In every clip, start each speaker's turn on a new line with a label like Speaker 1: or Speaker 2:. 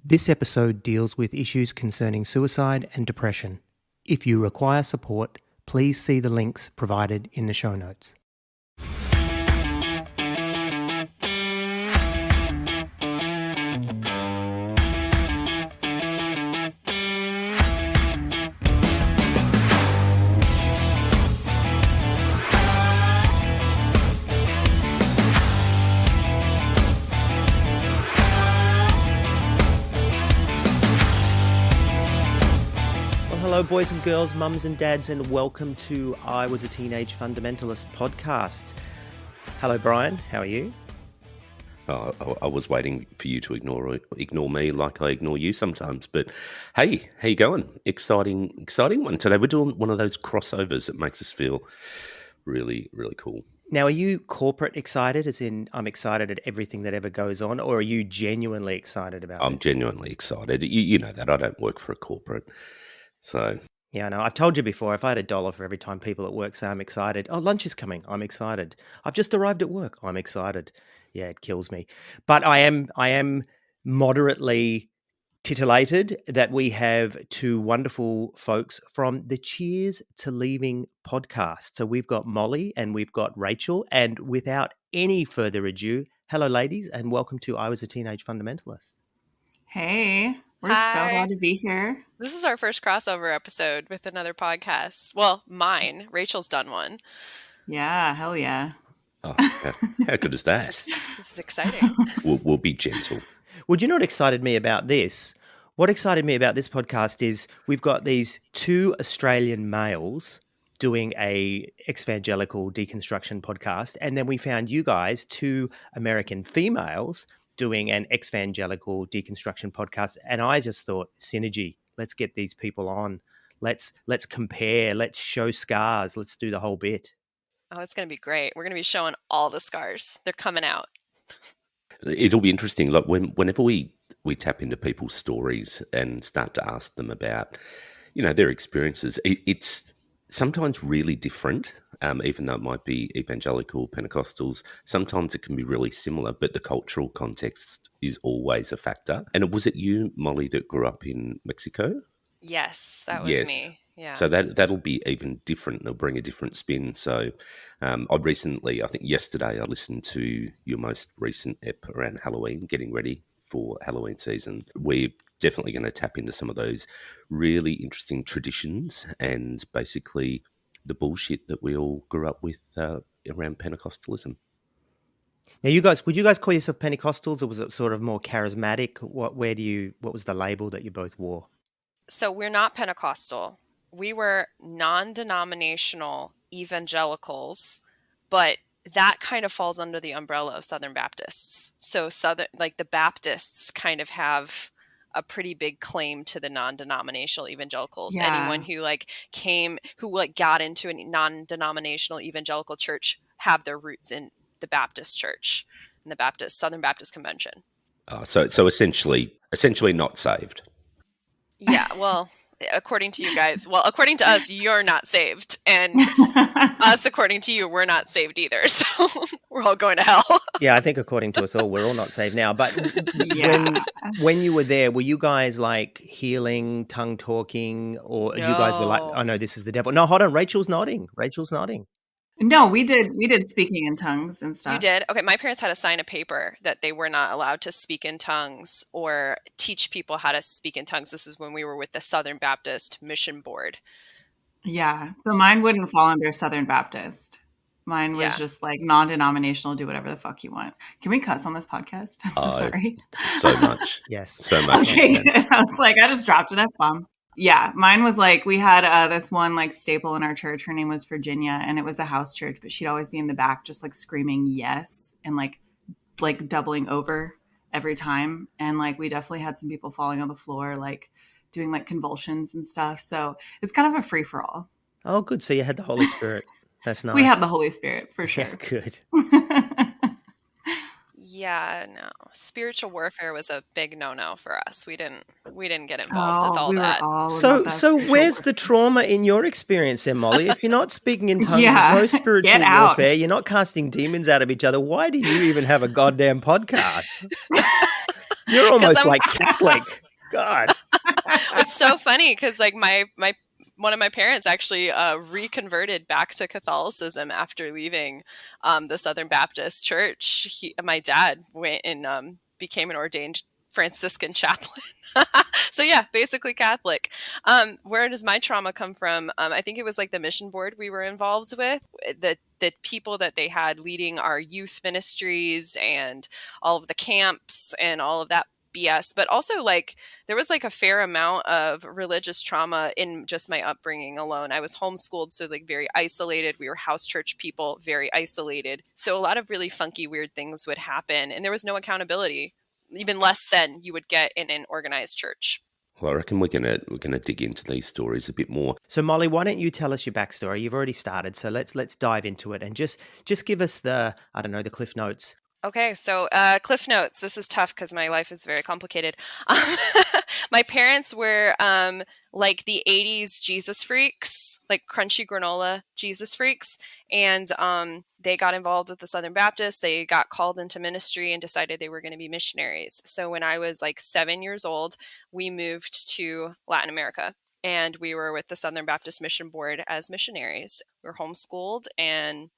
Speaker 1: This episode deals with issues concerning suicide and depression. If you require support, please see the links provided in the show notes. Hello, boys and girls, mums and dads, and welcome to I Was a Teenage Fundamentalist podcast. Hello, Brian. How are you?
Speaker 2: I was waiting for you to ignore me like I ignore you sometimes. But hey, how you going? Exciting one today. We're doing one of those crossovers that makes us feel really, really cool.
Speaker 1: Now, are you corporate excited, as in I'm excited at everything that ever goes on, or are you genuinely excited about
Speaker 2: I'm
Speaker 1: this?
Speaker 2: genuinely excited. You know that. I don't work for a corporate. So
Speaker 1: Yeah, I know. I've told you before, if I had $1 for every time people at work say I'm excited, oh, lunch is coming, I'm excited. I've just arrived at work, I'm excited. Yeah, it kills me. But I am moderately titillated that we have two wonderful folks from the Cheers to Leaving podcast. So we've got Molly and we've got Rachel. And without any further ado, hello, ladies, and welcome to I Was a Teenage Fundamentalist.
Speaker 3: Hey, we're
Speaker 4: Hi.
Speaker 3: so glad to be here.
Speaker 4: This is our first crossover episode with another podcast. Well, mine. Rachel's done one.
Speaker 3: Yeah, hell yeah.
Speaker 2: how good is that?
Speaker 4: This is exciting.
Speaker 2: We'll be gentle.
Speaker 1: Well, do you know what excited me about this? What excited me about this podcast is we've got these two Australian males doing a Exvangelical deconstruction podcast, and then we found you guys, two American females, doing an Exvangelical deconstruction podcast, and I just thought synergy. Let's get these people on. Let's compare. Let's show scars. Let's do the whole bit.
Speaker 4: Oh, it's going to be great. We're going to be showing all the scars. They're coming out.
Speaker 2: It'll be interesting. Like whenever we tap into people's stories and start to ask them about, their experiences, it's sometimes really different. Even though it might be evangelical, Pentecostals, sometimes it can be really similar, but the cultural context is always a factor. And was it you, Molly, that grew up in Mexico?
Speaker 4: Yes, that was me. Yeah.
Speaker 2: So that'll be even different. It'll bring a different spin. So I think yesterday, I listened to your most recent ep around Halloween, getting ready for Halloween season. We're definitely going to tap into some of those really interesting traditions and basically the bullshit that we all grew up with around Pentecostalism.
Speaker 1: Now, would you guys call yourself Pentecostals, or was it sort of more charismatic? What was the label that you both wore?
Speaker 4: So we're not Pentecostal. We were non-denominational evangelicals, but that kind of falls under the umbrella of Southern Baptists. So the Baptists kind of have a pretty big claim to the non-denominational evangelicals.
Speaker 3: Yeah.
Speaker 4: Anyone who got into a non-denominational evangelical church have their roots in the Baptist church, in the Southern Baptist Convention.
Speaker 2: So essentially not saved.
Speaker 4: Yeah, well, according to you guys, according to us, you're not saved. And us, according to you, we're not saved either. So we're all going to hell.
Speaker 1: Yeah, I think according to us all, we're all not saved now. But when you were there, were you guys like healing, tongue talking, or you guys were like, oh no, this is the devil? No, hold on. Rachel's nodding.
Speaker 3: No, we did speaking in tongues and stuff.
Speaker 4: You did? Okay, my parents had to sign a paper that they were not allowed to speak in tongues or teach people how to speak in tongues. This is when we were with the Southern Baptist Mission Board.
Speaker 3: Yeah, so mine wouldn't fall under Southern Baptist. Mine was just like non-denominational, do whatever the fuck you want. Can we cuss on this podcast? I'm so sorry.
Speaker 2: So much.
Speaker 1: Yes.
Speaker 2: So much.
Speaker 3: Okay, I was like, I just dropped an F-bomb. Yeah, mine was like, we had this one like staple in our church. Her name was Virginia, and it was a house church, but she'd always be in the back just like screaming yes and like doubling over every time. And like we definitely had some people falling on the floor, like doing like convulsions and stuff. So it's kind of a free for all.
Speaker 1: Oh, good. So you had the Holy Spirit. That's nice.
Speaker 3: We had the Holy Spirit for sure.
Speaker 1: Yeah, good.
Speaker 4: Yeah, no. Spiritual warfare was a big no-no for us. We didn't get involved with all that.
Speaker 1: So where's the trauma in your experience then, Molly? If you're not speaking in tongues,
Speaker 3: Yeah,
Speaker 1: there's no spiritual
Speaker 3: get out.
Speaker 1: warfare, you're not casting demons out of each other, why do you even have a goddamn podcast? You're
Speaker 4: 'Cause
Speaker 1: almost
Speaker 4: I'm
Speaker 1: like Catholic. God.
Speaker 4: It's so funny because like my one of my parents actually reconverted back to Catholicism after leaving the Southern Baptist Church. My dad went and became an ordained Franciscan chaplain. So yeah, basically Catholic. Where does my trauma come from? I think it was like the mission board we were involved with. The people that they had leading our youth ministries and all of the camps and all of that BS, but also like there was like a fair amount of religious trauma in just my upbringing alone. I was homeschooled, so like very isolated. We were house church people, very isolated. So a lot of really funky, weird things would happen, and there was no accountability, even less than you would get in an organized church.
Speaker 2: Well, I reckon we're gonna dig into these stories a bit more.
Speaker 1: So Molly, why don't you tell us your backstory? You've already started, so let's dive into it and just give us the, I don't know, the cliff notes.
Speaker 4: Okay, so Cliff Notes. This is tough because my life is very complicated. My parents were like the 80s Jesus freaks, like crunchy granola Jesus freaks. And they got involved with the Southern Baptists. They got called into ministry and decided they were going to be missionaries. So when I was like 7 years old, we moved to Latin America. And we were with the Southern Baptist Mission Board as missionaries. We were homeschooled, and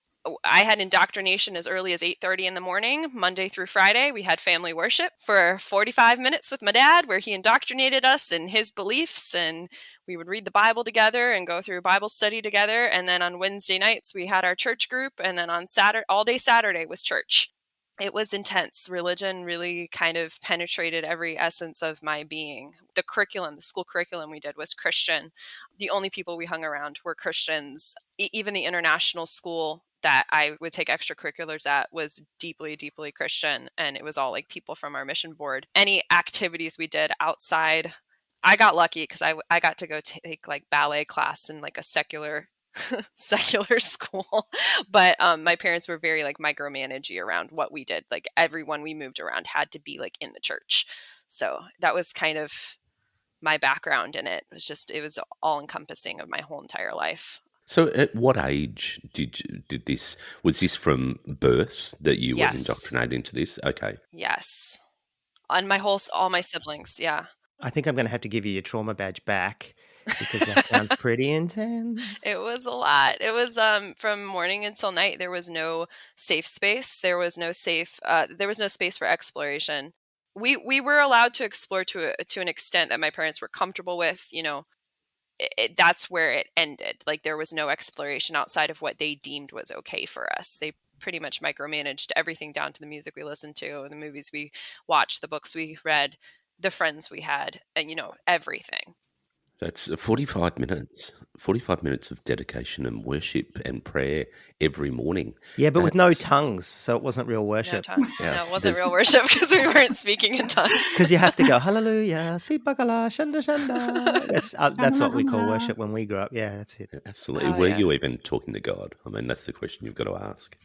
Speaker 4: I had indoctrination as early as 8:30 in the morning, Monday through Friday. We had family worship for 45 minutes with my dad, where he indoctrinated us in his beliefs, and we would read the Bible together and go through Bible study together. And then on Wednesday nights, we had our church group, and then on Saturday, all day Saturday was church. It was intense. Religion really kind of penetrated every essence of my being. The curriculum, the school curriculum we did was Christian. The only people we hung around were Christians. Even the international school that I would take extracurriculars at was deeply, deeply Christian. And it was all like people from our mission board. Any activities we did outside, I got lucky because I got to go take like ballet class in like a secular school. But my parents were very like micromanagey around what we did. Like everyone we moved around had to be like in the church. So that was kind of my background in it. It was all encompassing of my whole entire life.
Speaker 2: So, at what age did this? Was this from birth that you were
Speaker 4: Yes.
Speaker 2: indoctrinated into this? Okay.
Speaker 4: Yes. On all my siblings. Yeah.
Speaker 1: I think I'm going to have to give you your trauma badge back because that sounds pretty intense.
Speaker 4: It was a lot. It was from morning until night. There was no safe space. There was no space for exploration. We were allowed to explore to an extent that my parents were comfortable with. You know, that's where it ended. Like there was no exploration outside of what they deemed was okay for us. They pretty much micromanaged everything down to the music we listened to, the movies we watched, the books we read, the friends we had, and everything.
Speaker 2: That's 45 minutes. 45 minutes of dedication and worship and prayer every morning.
Speaker 1: Yeah, but with no tongues, so it wasn't real
Speaker 4: No
Speaker 1: worship.
Speaker 4: tongue.
Speaker 2: Yeah,
Speaker 4: No, it wasn't real worship because we weren't speaking in tongues.
Speaker 1: Because you have to go, hallelujah, si bagala, shanda shanda. That's what we call worship when we grew up. Yeah, that's it.
Speaker 2: Absolutely.
Speaker 4: Oh,
Speaker 2: Were
Speaker 4: yeah.
Speaker 2: you even talking to God? I mean, that's the question you've got to ask.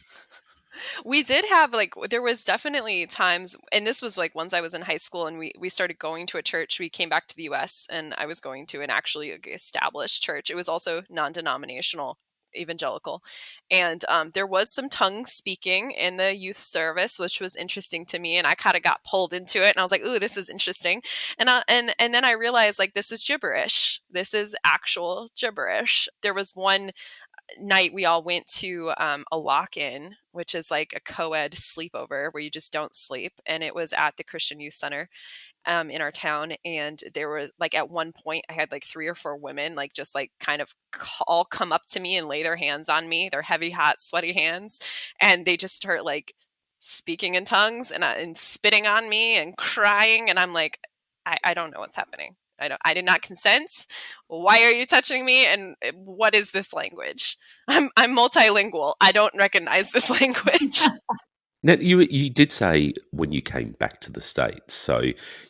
Speaker 4: We did have there was definitely times, and this was like once I was in high school and we started going to a church. We came back to the US and I was going to an actually established church. It was also non-denominational, evangelical. And there was some tongue speaking in the youth service, which was interesting to me. And I kind of got pulled into it and I was like, ooh, this is interesting. And then I realized like, this is gibberish. This is actual gibberish. There was one night we all went to a lock-in, which is like a co-ed sleepover where you just don't sleep, and it was at the Christian Youth Center in our town. And there were like at one point I had like 3 or 4 women like just like kind of all come up to me and lay their hands on me, their heavy, hot, sweaty hands, and they just start like speaking in tongues and spitting on me and crying, and I'm like, I don't know what's happening. I did not consent. Why are you touching me? And what is this language? I'm multilingual. I don't recognize this language.
Speaker 2: Now, you did say when you came back to the States, so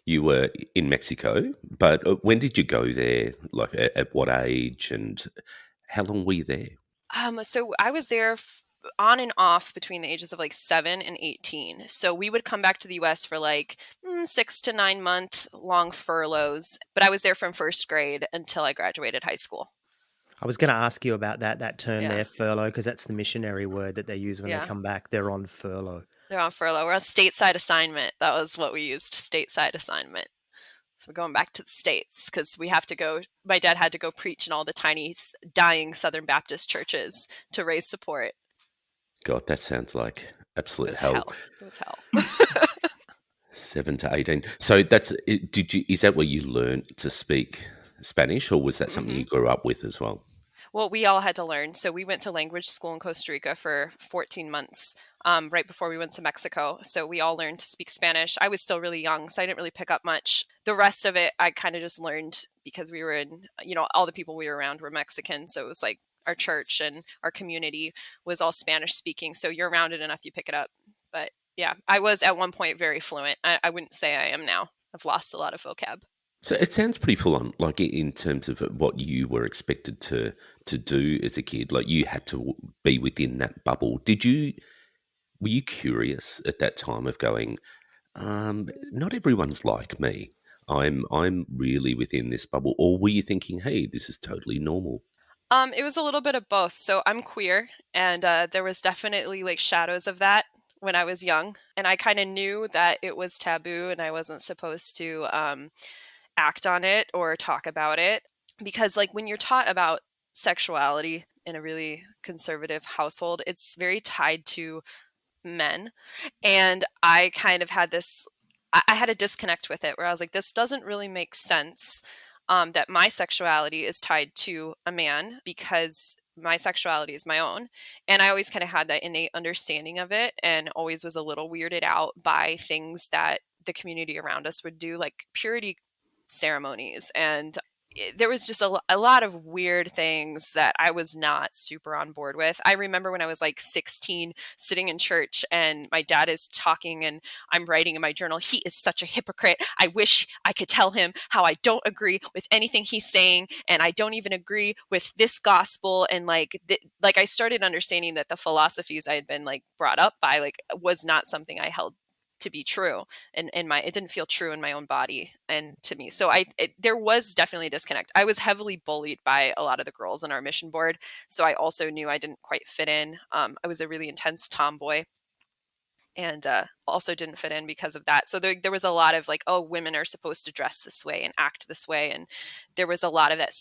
Speaker 2: you were in Mexico, but when did you go there? Like at what age and how long were you there?
Speaker 4: So I was there on and off between the ages of like 7 and 18. So we would come back to the US for like 6 to 9 month long furloughs. But I was there from first grade until I graduated high school.
Speaker 1: I was going to ask you about that term
Speaker 4: Yeah.
Speaker 1: there, furlough, because that's the missionary word that they use when
Speaker 4: Yeah.
Speaker 1: they come back. They're on furlough.
Speaker 4: They're on furlough. We're on stateside assignment. That was what we used, stateside assignment. So we're going back to the States because we have to go. My dad had to go preach in all the tiny, dying Southern Baptist churches to raise support.
Speaker 2: God, that sounds like
Speaker 4: It
Speaker 2: absolute
Speaker 4: was
Speaker 2: hell.
Speaker 4: hell. It was hell.
Speaker 2: 7 to 18. So that's is that where you learned to speak Spanish, or was that something you grew up with as well?
Speaker 4: Well, we all had to learn. So we went to language school in Costa Rica for 14 months, right before we went to Mexico. So we all learned to speak Spanish. I was still really young, so I didn't really pick up much. The rest of it, I kind of just learned because we were in, all the people we were around were Mexican. So it was like our church and our community was all Spanish speaking. So you're around it enough, you pick it up. But yeah, I was at one point very fluent. I wouldn't say I am now. I've lost a lot of vocab.
Speaker 2: So it sounds pretty full on, like in terms of what you were expected to do as a kid. Like you had to be within that bubble. Were you curious at that time of going, not everyone's like me. I'm really within this bubble, or were you thinking, hey, this is totally normal?
Speaker 4: It was a little bit of both. So I'm queer, and there was definitely like shadows of that when I was young, and I kind of knew that it was taboo and I wasn't supposed to act on it or talk about it, because like when you're taught about sexuality in a really conservative household, it's very tied to men, and I kind of had this. I had a disconnect with it where I was like, this doesn't really make sense. That my sexuality is tied to a man because my sexuality is my own. And I always kind of had that innate understanding of it and always was a little weirded out by things that the community around us would do, like purity ceremonies. And there was just a lot of weird things that I was not super on board with. I remember when I was like 16 sitting in church and my dad is talking and I'm writing in my journal, he is such a hypocrite. I wish I could tell him how I don't agree with anything he's saying. And I don't even agree with this gospel. And like I started understanding that the philosophies I had been like brought up by like was not something I held to be true, and it didn't feel true in my own body and to me. So there was definitely a disconnect. I was heavily bullied by a lot of the girls on our mission board, so I also knew I didn't quite fit in. I was a really intense tomboy, and also didn't fit in because of that. So there was a lot of like, oh, women are supposed to dress this way and act this way, and there was a lot of that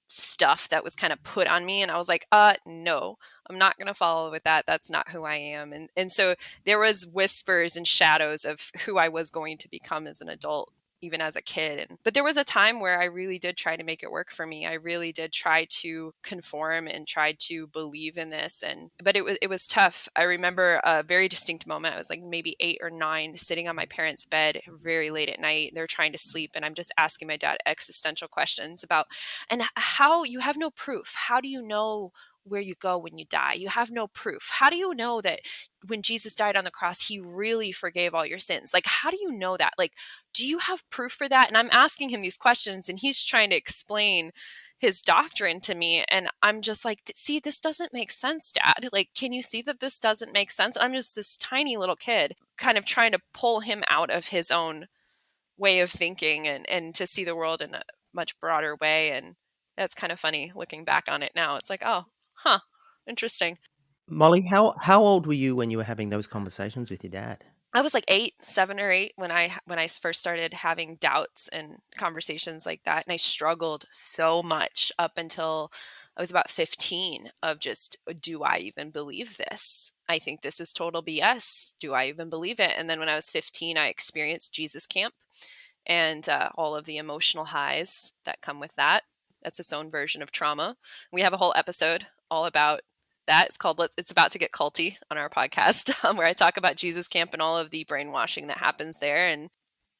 Speaker 4: stuff that was kind of put on me, and I was like, no, I'm not going to follow with that. That's not who I am. And so there was whispers and shadows of who I was going to become as an adult, even as a kid. But there was a time where I really did try to make it work for me. I really did try to conform and tried to believe in this. But it was tough. I remember a very distinct moment. I was like maybe 8 or 9, sitting on my parents' bed very late at night. They're trying to sleep, and I'm just asking my dad existential questions about, and how you have no proof. How do you know where you go when you die? You have no proof. How do you know that when Jesus died on the cross, he really forgave all your sins? Like, how do you know that? Like, do you have proof for that? And I'm asking him these questions, and he's trying to explain his doctrine to me. And I'm just like, see, this doesn't make sense, Dad. Like, can you see that this doesn't make sense? I'm just this tiny little kid kind of trying to pull him out of his own way of thinking and to see the world in a much broader way. And that's kind of funny looking back on it now. It's like, oh, huh, interesting.
Speaker 1: Molly, how old were you when you were having those conversations with your dad?
Speaker 4: I was like 7 or 8 when I first started having doubts and conversations like that, and I struggled so much up until I was about 15 of just, do I even believe this? I think this is total BS. Do I even believe it? And then when I was 15, I experienced Jesus Camp and all of the emotional highs that come with that. That's its own version of trauma. We have a whole episode all about that. It's called It's About to Get Culty on our podcast, where I talk about Jesus Camp and all of the brainwashing that happens there. And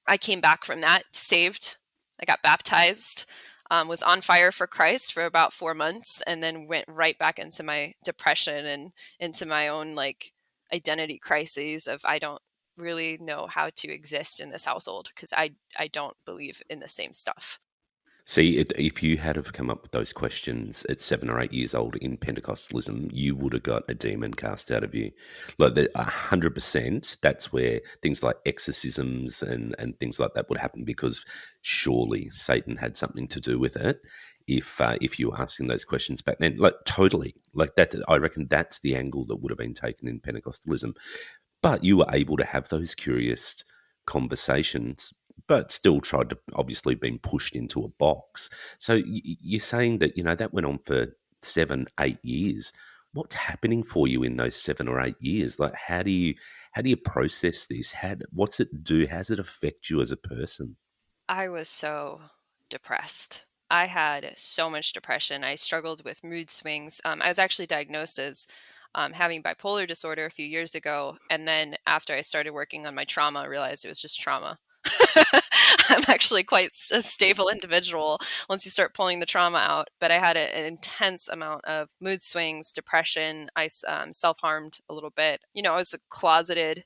Speaker 4: I came back from that saved. I got baptized, was on fire for Christ for about 4 months, and then went right back into my depression and into my own like identity crises of I don't really know how to exist in this household because I don't believe in the same stuff.
Speaker 2: See, if you had have come up with those questions at 7 or 8 years old in Pentecostalism, you would have got a demon cast out of you. Like 100%, that's where things like exorcisms and things like that would happen, because surely Satan had something to do with it. If you were asking those questions back then, like totally, like that, I reckon that's the angle that would have been taken in Pentecostalism. But you were able to have those curious conversations, but still tried to obviously been pushed into a box. So you're saying that, that went on for 7, 8 years. What's happening for you in those 7 or 8 years? Like, how do you process this? What's it do? How does it affect you as a person?
Speaker 4: I was so depressed. I had so much depression. I struggled with mood swings. I was actually diagnosed as having bipolar disorder a few years ago. And then after I started working on my trauma, I realized it was just trauma. I'm actually quite a stable individual once you start pulling the trauma out. But I had an intense amount of mood swings, depression. I self-harmed a little bit. I was a closeted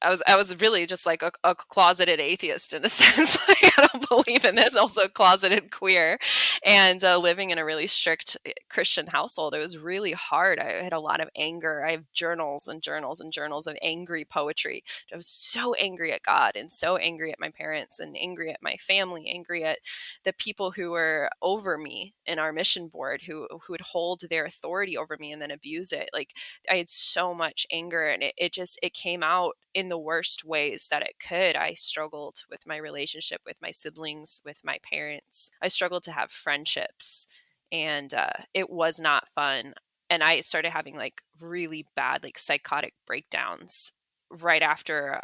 Speaker 4: I was really just like a closeted atheist in a sense. Like, I don't believe in this. Also closeted queer, and living in a really strict Christian household. It was really hard. I had a lot of anger. I have journals and journals and journals of angry poetry. I was so angry at God and so angry at my parents and angry at my family, angry at the people who were over me in our mission board who would hold their authority over me and then abuse it. Like, I had so much anger, and it came out in the worst ways that it could. I struggled with my relationship with my siblings, with my parents. I struggled to have friendships, and it was not fun. And I started having like really bad, like psychotic breakdowns right after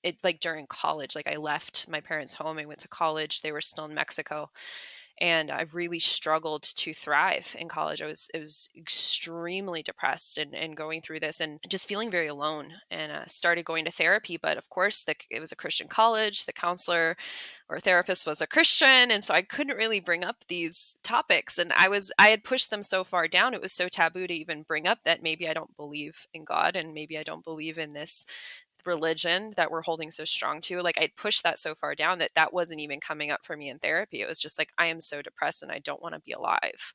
Speaker 4: it, like during college. Like, I left my parents' home. I went to college. They were still in Mexico. And I really struggled to thrive in college. It was extremely depressed and going through this and just feeling very alone, and started going to therapy. But of course, it was a Christian college. The counselor or therapist was a Christian. And so I couldn't really bring up these topics. And I had pushed them so far down. It was so taboo to even bring up that maybe I don't believe in God, and maybe I don't believe in this religion that we're holding so strong to. Like, I'd pushed that so far down that wasn't even coming up for me in therapy. It was just like, I am so depressed and I don't want to be alive.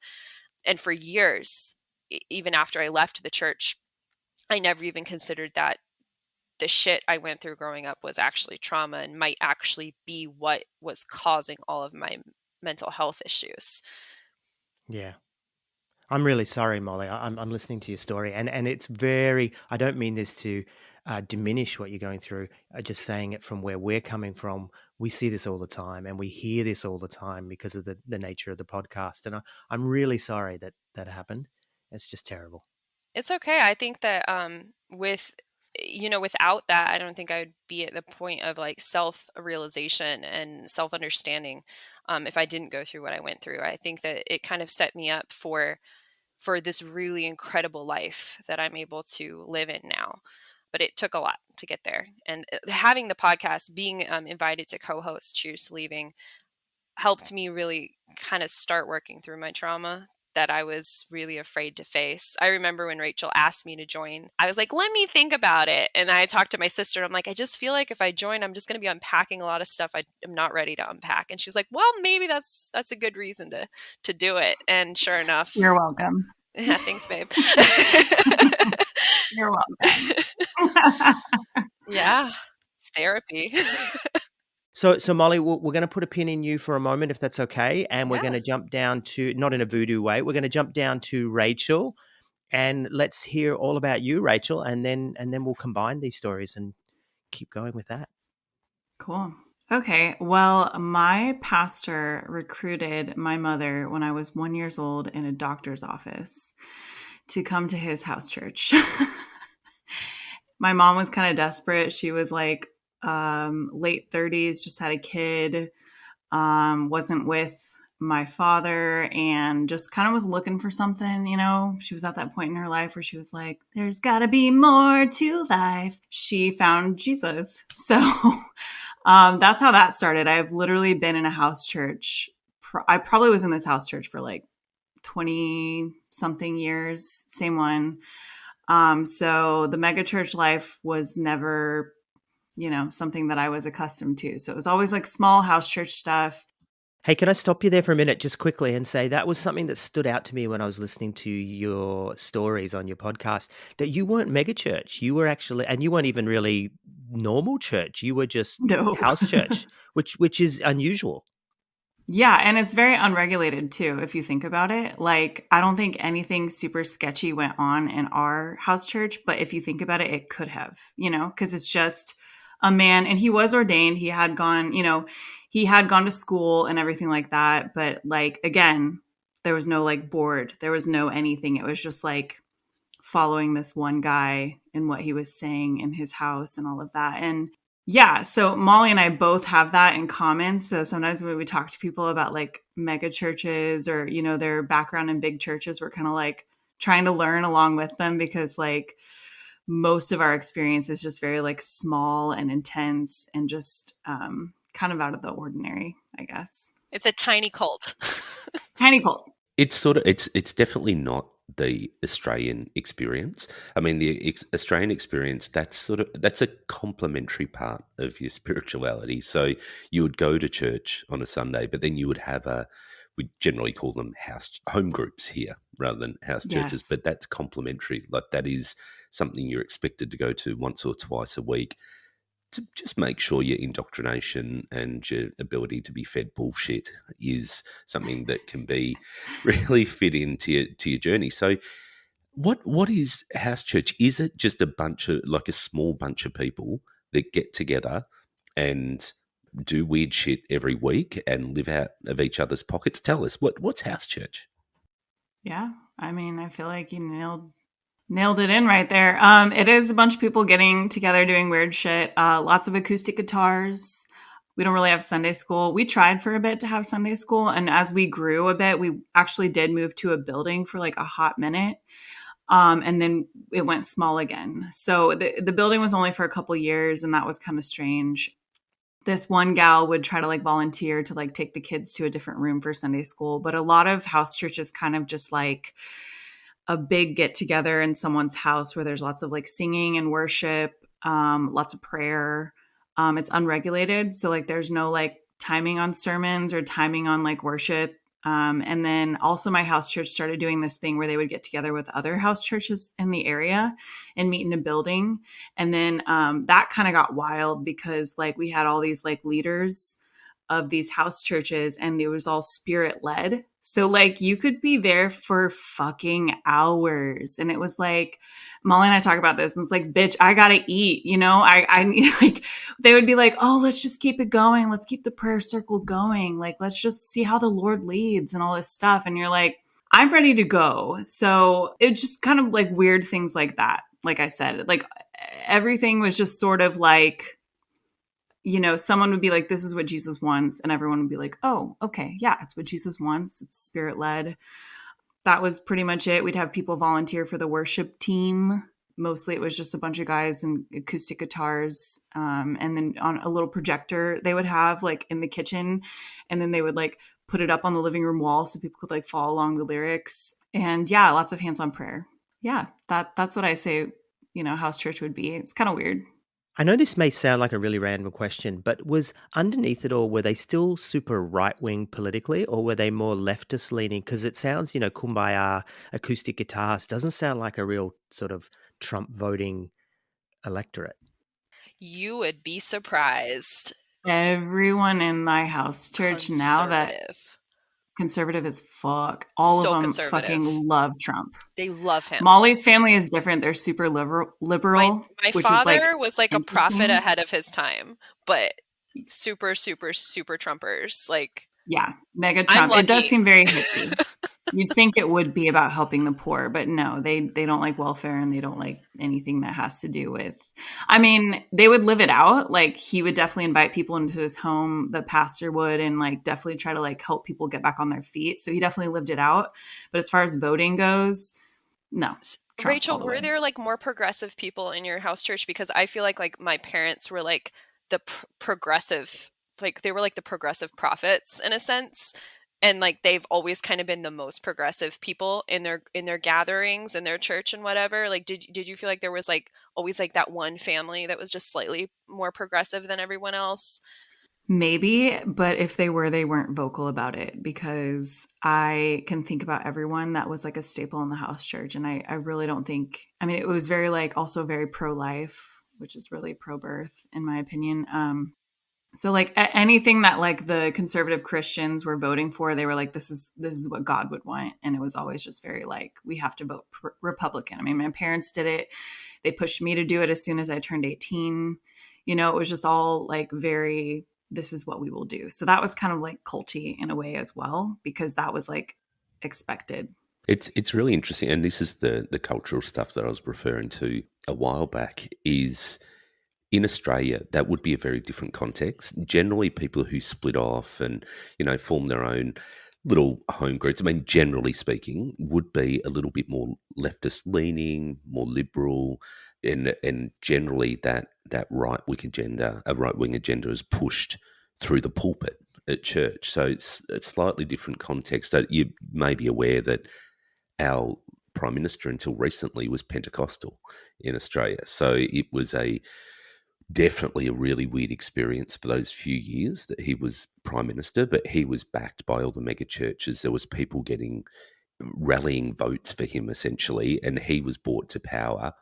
Speaker 4: And for years, even after I left the church, I never even considered that the shit I went through growing up was actually trauma and might actually be what was causing all of my mental health issues.
Speaker 1: Yeah. I'm really sorry, Molly. I'm listening to your story, and it's very. I don't mean this to diminish what you're going through. Just saying it from where we're coming from. We see this all the time, and we hear this all the time because of the nature of the podcast. And I'm really sorry that happened. It's just terrible.
Speaker 4: It's okay. I think that without that, I don't think I would be at the point of like self-realization and self-understanding if I didn't go through what I went through. I think that it kind of set me up for this really incredible life that I'm able to live in now. But it took a lot to get there. And having the podcast, being invited to co-host Cheers to Leaving, helped me really kind of start working through my trauma that I was really afraid to face. I remember when Rachel asked me to join, I was like, let me think about it. And I talked to my sister, and I'm like, I just feel like if I join, I'm just going to be unpacking a lot of stuff I'm not ready to unpack. And she's like, well, maybe that's a good reason to do it. And sure enough.
Speaker 3: You're welcome.
Speaker 4: Yeah, thanks, babe.
Speaker 3: You're welcome.
Speaker 4: Yeah, it's therapy.
Speaker 1: So Molly, we're going to put a pin in you for a moment, if that's okay, and we're
Speaker 4: Yeah.
Speaker 1: going to jump down to, not in a voodoo way, we're going to jump down to Rachel, and let's hear all about you, Rachel, and then we'll combine these stories and keep going with that.
Speaker 3: Cool. Okay. Well, my pastor recruited my mother when I was 1 year old in a doctor's office to come to his house church. My mom was kind of desperate. She was like late 30s, just had a kid, wasn't with my father, and just kind of was looking for something. She was at that point in her life where she was like, there's got to be more to life. She found Jesus. So that's how that started. I've literally been in a house church. I probably was in this house church for like 20 something years, same one. So the mega church life was never, something that I was accustomed to. So it was always like small house church stuff.
Speaker 1: Hey, can I stop you there for a minute just quickly and say that was something that stood out to me when I was listening to your stories on your podcast, that you weren't mega church. You were actually, and you weren't even really normal church. You were just
Speaker 3: No.
Speaker 1: house church, which is unusual.
Speaker 3: Yeah, and it's very unregulated too, if you think about it. Like, I don't think anything super sketchy went on in our house church, but if you think about it, it could have, because it's just a man and he was ordained. He had gone, he had gone to school and everything like that. But like, again, there was no like board, there was no anything. It was just like following this one guy and what he was saying in his house and all of that. And yeah, so Molly and I both have that in common. So sometimes when we talk to people about like mega churches or, their background in big churches, we're kind of like trying to learn along with them because like most of our experience is just very like small and intense and just kind of out of the ordinary, I guess.
Speaker 4: It's a tiny cult.
Speaker 3: Tiny cult.
Speaker 2: It's definitely not the Australian experience. I mean, the Australian experience, that's a complementary part of your spirituality. So you would go to church on a Sunday, but then you would have we generally call them home groups here rather than house churches,
Speaker 3: Yes.
Speaker 2: but that's complementary. Like that is something you're expected to go to once or twice a week to just make sure your indoctrination and your ability to be fed bullshit is something that can be really fit into your journey. So what is house church? Is it just a bunch of like a small bunch of people that get together and do weird shit every week and live out of each other's pockets? Tell us what's house church?
Speaker 3: Yeah. I mean, I feel like you nailed it in right there. It is a bunch of people getting together doing weird shit. Lots of acoustic guitars. We don't really have Sunday school. We tried for a bit to have Sunday school, and as we grew a bit, we actually did move to a building for like a hot minute. And then it went small again. So the building was only for a couple years, and that was kind of strange. This one gal would try to like volunteer to like take the kids to a different room for Sunday school, but a lot of house churches kind of just like a big get together in someone's house where there's lots of like singing and worship, lots of prayer. It's unregulated. So like there's no like timing on sermons or timing on like worship. And then also my house church started doing this thing where they would get together with other house churches in the area and meet in a building. And then that kind of got wild because like we had all these like leaders of these house churches and it was all spirit led. So like you could be there for fucking hours. And it was like, Molly and I talk about this and it's like, bitch, I gotta eat, I need like, they would be like, oh, let's just keep it going. Let's keep the prayer circle going. Like, let's just see how the Lord leads and all this stuff. And you're like, I'm ready to go. So it's just kind of like weird things like that. Like I said, like everything was just sort of like, someone would be like, this is what Jesus wants. And everyone would be like, oh, okay. Yeah, it's what Jesus wants. It's spirit led. That was pretty much it. We'd have people volunteer for the worship team. Mostly it was just a bunch of guys and acoustic guitars. And then on a little projector they would have like in the kitchen. And then they would like put it up on the living room wall so people could like follow along the lyrics. And yeah, lots of hands-on prayer. Yeah, that's what I say, house church would be. It's kind of weird.
Speaker 1: I know this may sound like a really random question, but was underneath it all, were they still super right wing politically or were they more leftist leaning? Because it sounds, kumbaya, acoustic guitars, doesn't sound like a real sort of Trump voting electorate.
Speaker 4: You would be surprised.
Speaker 3: Everyone in my house church now that conservative as fuck. All
Speaker 4: So
Speaker 3: of them
Speaker 4: conservative.
Speaker 3: fucking love Trump.
Speaker 4: They love him.
Speaker 3: Molly's family is different. They're super liberal,
Speaker 4: My
Speaker 3: which
Speaker 4: father
Speaker 3: is
Speaker 4: was like a prophet
Speaker 3: interesting.
Speaker 4: ahead of his time, but super, super, super Trumpers. Like,
Speaker 3: yeah, mega Trump. It does
Speaker 4: lucky.
Speaker 3: seem very hippie. You'd think it would be about helping the poor, but no, they don't like welfare and they don't like anything that has to do with. I mean, they would live it out. Like he would definitely invite people into his home, the pastor would, and like definitely try to like help people get back on their feet. So he definitely lived it out. But as far as voting goes, no. Trump
Speaker 4: Rachel, were there like more progressive people in your house church? Because I feel like my parents were like the progressive, like they were like the progressive prophets in a sense. And like they've always kind of been the most progressive people in their gatherings in their church and whatever. Like did you feel like there was like always like that one family that was just slightly more progressive than everyone else?
Speaker 3: Maybe, but if they were, they weren't vocal about it because I can think about everyone that was like a staple in the house church. And I really don't think, I mean, it was very like also very pro-life, which is really pro-birth in my opinion. So like anything that like the conservative Christians were voting for, they were like, this is what God would want. And it was always just very like, we have to vote Republican. I mean, my parents did it. They pushed me to do it as soon as I turned 18. You know, it was just all like very, this is what we will do. So that was kind of like culty in a way as well, because that was like expected.
Speaker 2: It's really interesting, and this is the cultural stuff that I was referring to a while back. Is in Australia, that would be a very different context. Generally, people who split off and form their own little home groups, I mean, generally speaking, would be a little bit more leftist leaning, more liberal, and generally that right wing agenda is pushed through the pulpit at church. So it's a slightly different context. That you may be aware that our prime minister until recently was Pentecostal in Australia. So it was definitely a really weird experience for those few years that he was prime minister, but he was backed by all the mega churches. There was people rallying votes for him essentially, and he was brought to power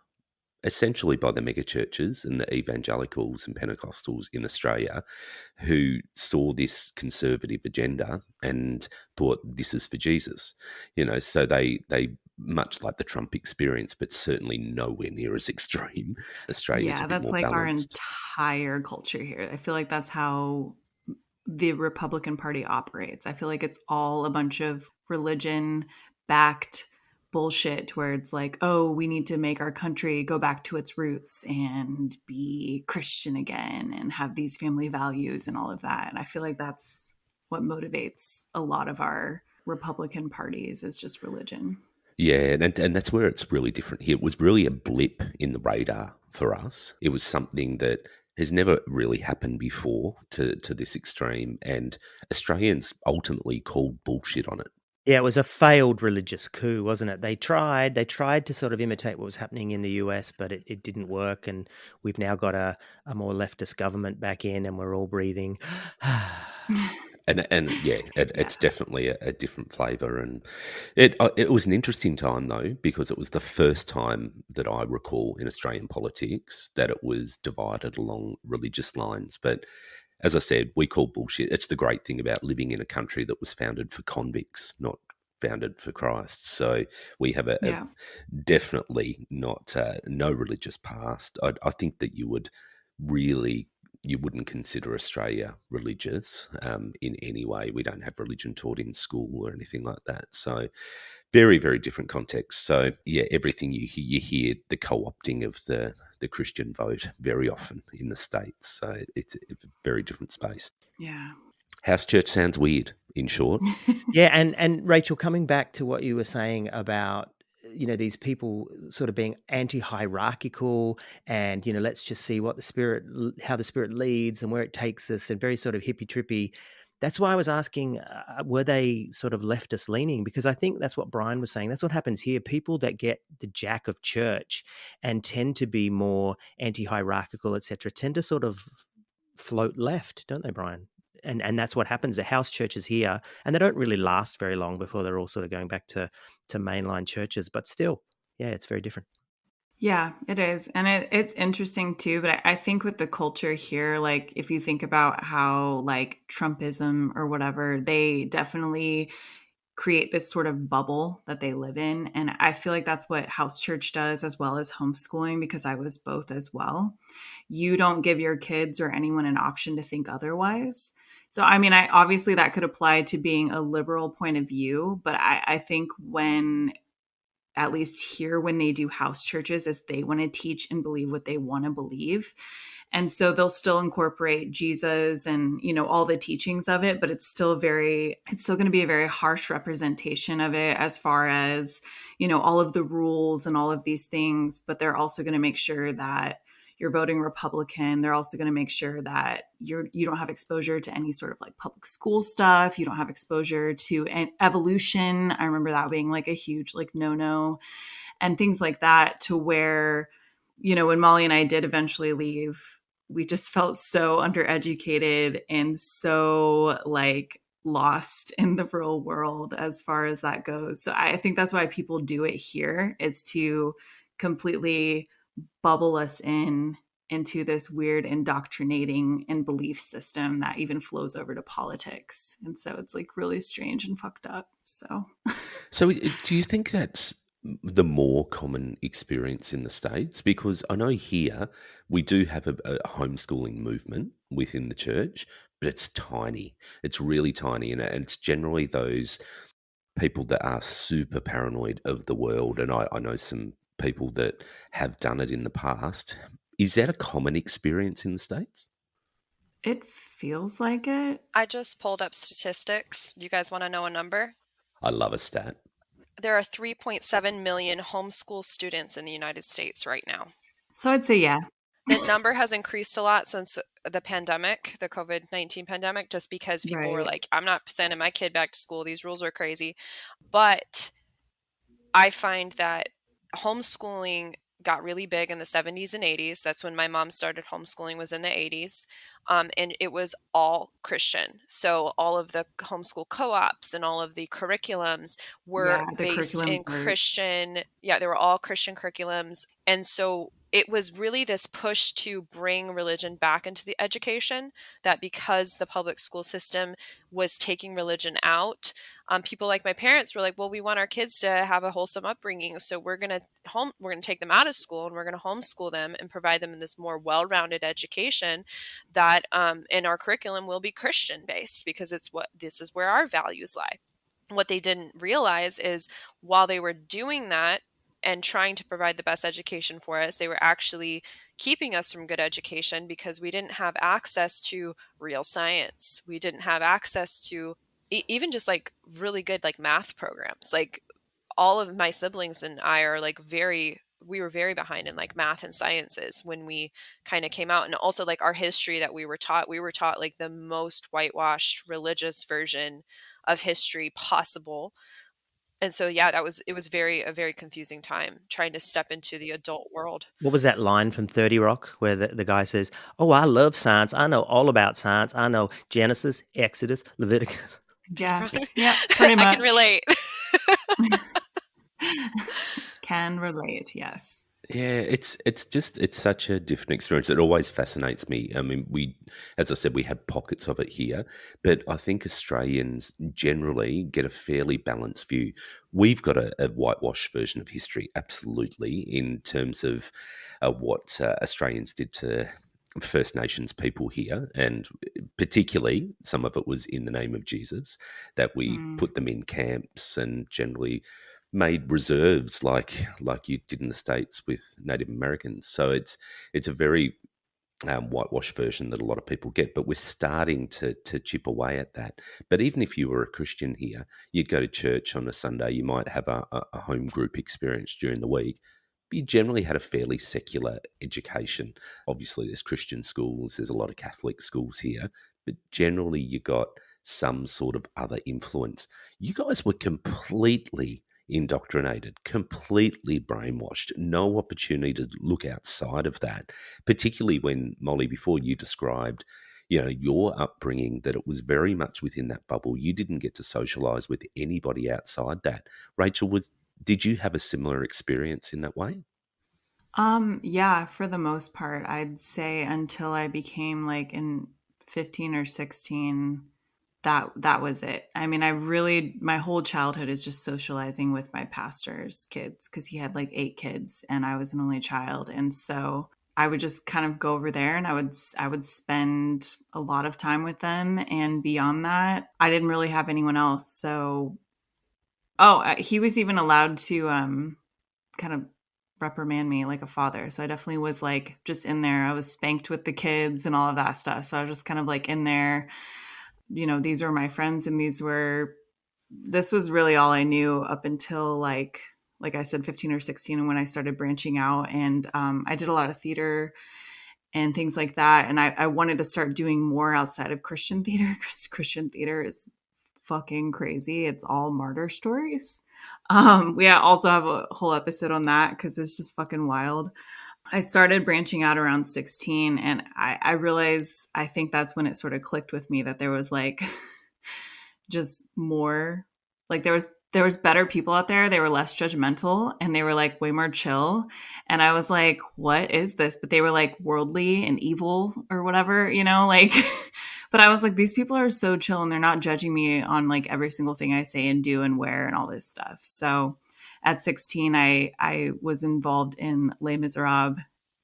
Speaker 2: essentially by the mega churches and the evangelicals and Pentecostals in Australia, who saw this conservative agenda and thought this is for Jesus. So they much like the Trump experience, but certainly nowhere near as extreme. Australia's a
Speaker 3: Yeah,
Speaker 2: bit
Speaker 3: that's
Speaker 2: more
Speaker 3: like our
Speaker 2: balanced.
Speaker 3: entire culture here. I feel like that's how the Republican Party operates. I feel like it's all a bunch of religion backed bullshit where it's like, oh, we need to make our country go back to its roots and be Christian again and have these family values and all of that. And I feel like that's what motivates a lot of our Republican parties is just religion.
Speaker 2: Yeah, and that's where it's really different here. It was really a blip in the radar for us. It was something that has never really happened before to this extreme, and Australians ultimately called bullshit on it.
Speaker 1: Yeah, it was a failed religious coup, wasn't it? They tried to sort of imitate what was happening in the US, but it didn't work. And we've now got a more leftist government back in, and we're all breathing.
Speaker 2: And yeah,
Speaker 3: Yeah.
Speaker 2: it's definitely a different flavour, and it was an interesting time though, because it was the first time that I recall in Australian politics that it was divided along religious lines. But as I said, we call bullshit. It's the great thing about living in a country that was founded for convicts, not founded for Christ. So we have a
Speaker 3: Yeah.
Speaker 2: definitely not no religious past. I think that you wouldn't consider Australia religious in any way. We don't have religion taught in school or anything like that. So very, very different context. So yeah, everything you hear the co-opting of the Christian vote very often in the States. So it's a very different space.
Speaker 3: Yeah.
Speaker 2: House church sounds weird, in short.
Speaker 1: Yeah, and Rachel, coming back to what you were saying about these people sort of being anti-hierarchical, and let's just see what how the spirit leads and where it takes us, and very sort of hippy trippy. That's why I was asking, were they sort of leftist leaning? Because I think that's what Brian was saying. That's what happens here. People that get the jack of church and tend to be more anti-hierarchical, etc., tend to sort of float left, don't they, Brian? And that's what happens. The house churches here, and they don't really last very long before they're all sort of going back to mainline churches. But still, yeah, it's very different.
Speaker 3: Yeah, it is. And it's interesting too. But I think with the culture here, like if you think about how like Trumpism or whatever, they definitely create this sort of bubble that they live in. And I feel like that's what house church does as well as homeschooling, because I was both as well. You don't give your kids or anyone an option to think otherwise. So, I mean, I obviously that could apply to being a liberal point of view, but I think when at least here when they do house churches is they want to teach and believe what they want to believe. And so they'll still incorporate Jesus and, all the teachings of it, but it's still going to be a very harsh representation of it as far as, all of the rules and all of these things. But they're also going to make sure that you're voting Republican. They're also going to make sure that you don't have exposure to any sort of like public school stuff. You don't have exposure to evolution. I remember that being like a huge like no, and things like that, to where, when Molly and I did eventually leave, we just felt so undereducated and so like lost in the real world as far as that goes. So I think that's why people do it here. It's to completely bubble us in into this weird indoctrinating and belief system that even flows over to politics. And so it's like really strange and fucked up. So
Speaker 2: So, do you think that's the more common experience in the States? Because I know here we do have a homeschooling movement within the church, but it's tiny. It's really tiny. And it's generally those people that are super paranoid of the world. And I know some people that have done it in the past. Is that a common experience in the States?
Speaker 3: it feels like it.
Speaker 4: I just pulled up statistics. You guys want to know a number?
Speaker 2: I love a stat.
Speaker 4: There are 3.7 million homeschool students in the United States right now.
Speaker 3: So I'd say, yeah.
Speaker 4: The number has increased a lot since the pandemic, the COVID-19 pandemic, just because people were
Speaker 3: Right.
Speaker 4: like, I'm not sending my kid back to school. These rules are crazy. But I find that homeschooling got really big in the 70s and 80s. That's when my mom started homeschooling, was in the 80s. And it was all Christian. So all of the homeschool co-ops and all of the curriculums were
Speaker 3: Yeah, the
Speaker 4: based
Speaker 3: curriculums
Speaker 4: in
Speaker 3: were
Speaker 4: Christian. Yeah, they were all Christian curriculums. And so it was really this push to bring religion back into the education, that because the public school system was taking religion out, people like my parents were like, well, we want our kids to have a wholesome upbringing, so we're going to take them out of school and we're going to homeschool them and provide them in this more well-rounded education that in our curriculum will be Christian based, because this is where our values lie. What they didn't realize is, while they were doing that and trying to provide the best education for us, they were actually keeping us from good education, because we didn't have access to real science. We didn't have access to even just like really good like math programs. Like, all of my siblings and I are like we were very behind in like math and sciences when we kind of came out. And also like our history that we were taught like the most whitewashed religious version of history possible. And so yeah, it was a very confusing time trying to step into the adult world.
Speaker 1: What was that line from 30 Rock where the guy says, "Oh, I love science. I know all about science. I know Genesis, Exodus, Leviticus."
Speaker 3: yeah.
Speaker 4: Right?
Speaker 3: Yeah, pretty much.
Speaker 4: I can relate.
Speaker 3: Can relate, yes.
Speaker 2: Yeah, it's such a different experience. It always fascinates me. I mean, as I said, we had pockets of it here, but I think Australians generally get a fairly balanced view. We've got a whitewashed version of history, absolutely, in terms of what Australians did to First Nations people here, and particularly some of it was in the name of Jesus, that we
Speaker 3: Mm.
Speaker 2: put them in camps and generally made reserves like you did in the States with Native Americans. So it's a very whitewashed version that a lot of people get, but we're starting to chip away at that. But even if you were a Christian here, you'd go to church on a Sunday, you might have a home group experience during the week. But you generally had a fairly secular education. Obviously, there's Christian schools, there's a lot of Catholic schools here, but generally you got some sort of other influence. You guys were completely indoctrinated, completely brainwashed, no opportunity to look outside of that, particularly when, Molly, before you described, your upbringing, that it was very much within that bubble. You didn't get to socialize with anybody outside that. Rachel, did you have a similar experience in that way?
Speaker 3: Yeah, for the most part, I'd say until I became like in 15 or 16, that was it. I mean, my whole childhood is just socializing with my pastor's kids, because he had like 8 kids and I was an only child. And so I would just kind of go over there and I would spend a lot of time with them, and beyond that, I didn't really have anyone else. So he was even allowed to kind of reprimand me like a father. So I definitely was like just in there. I was spanked with the kids and all of that stuff. So I was just kind of like in there. These were my friends, and this was really all I knew up until like I said, 15 or 16, and when I started branching out. And I did a lot of theater and things like that. And I wanted to start doing more outside of Christian theater, because Christian theater is fucking crazy. It's all martyr stories. We also have a whole episode on that, because it's just fucking wild. I started branching out around 16, and I realized, I think that's when it sort of clicked with me, that there was like just more Like there was better people out there. They were less judgmental and they were like way more chill. And I was like, what is this? But they were like worldly and evil or whatever, like but I was like, these people are so chill and they're not judging me on like every single thing I say and do and wear and all this stuff. So at 16, I was involved in Les Miserables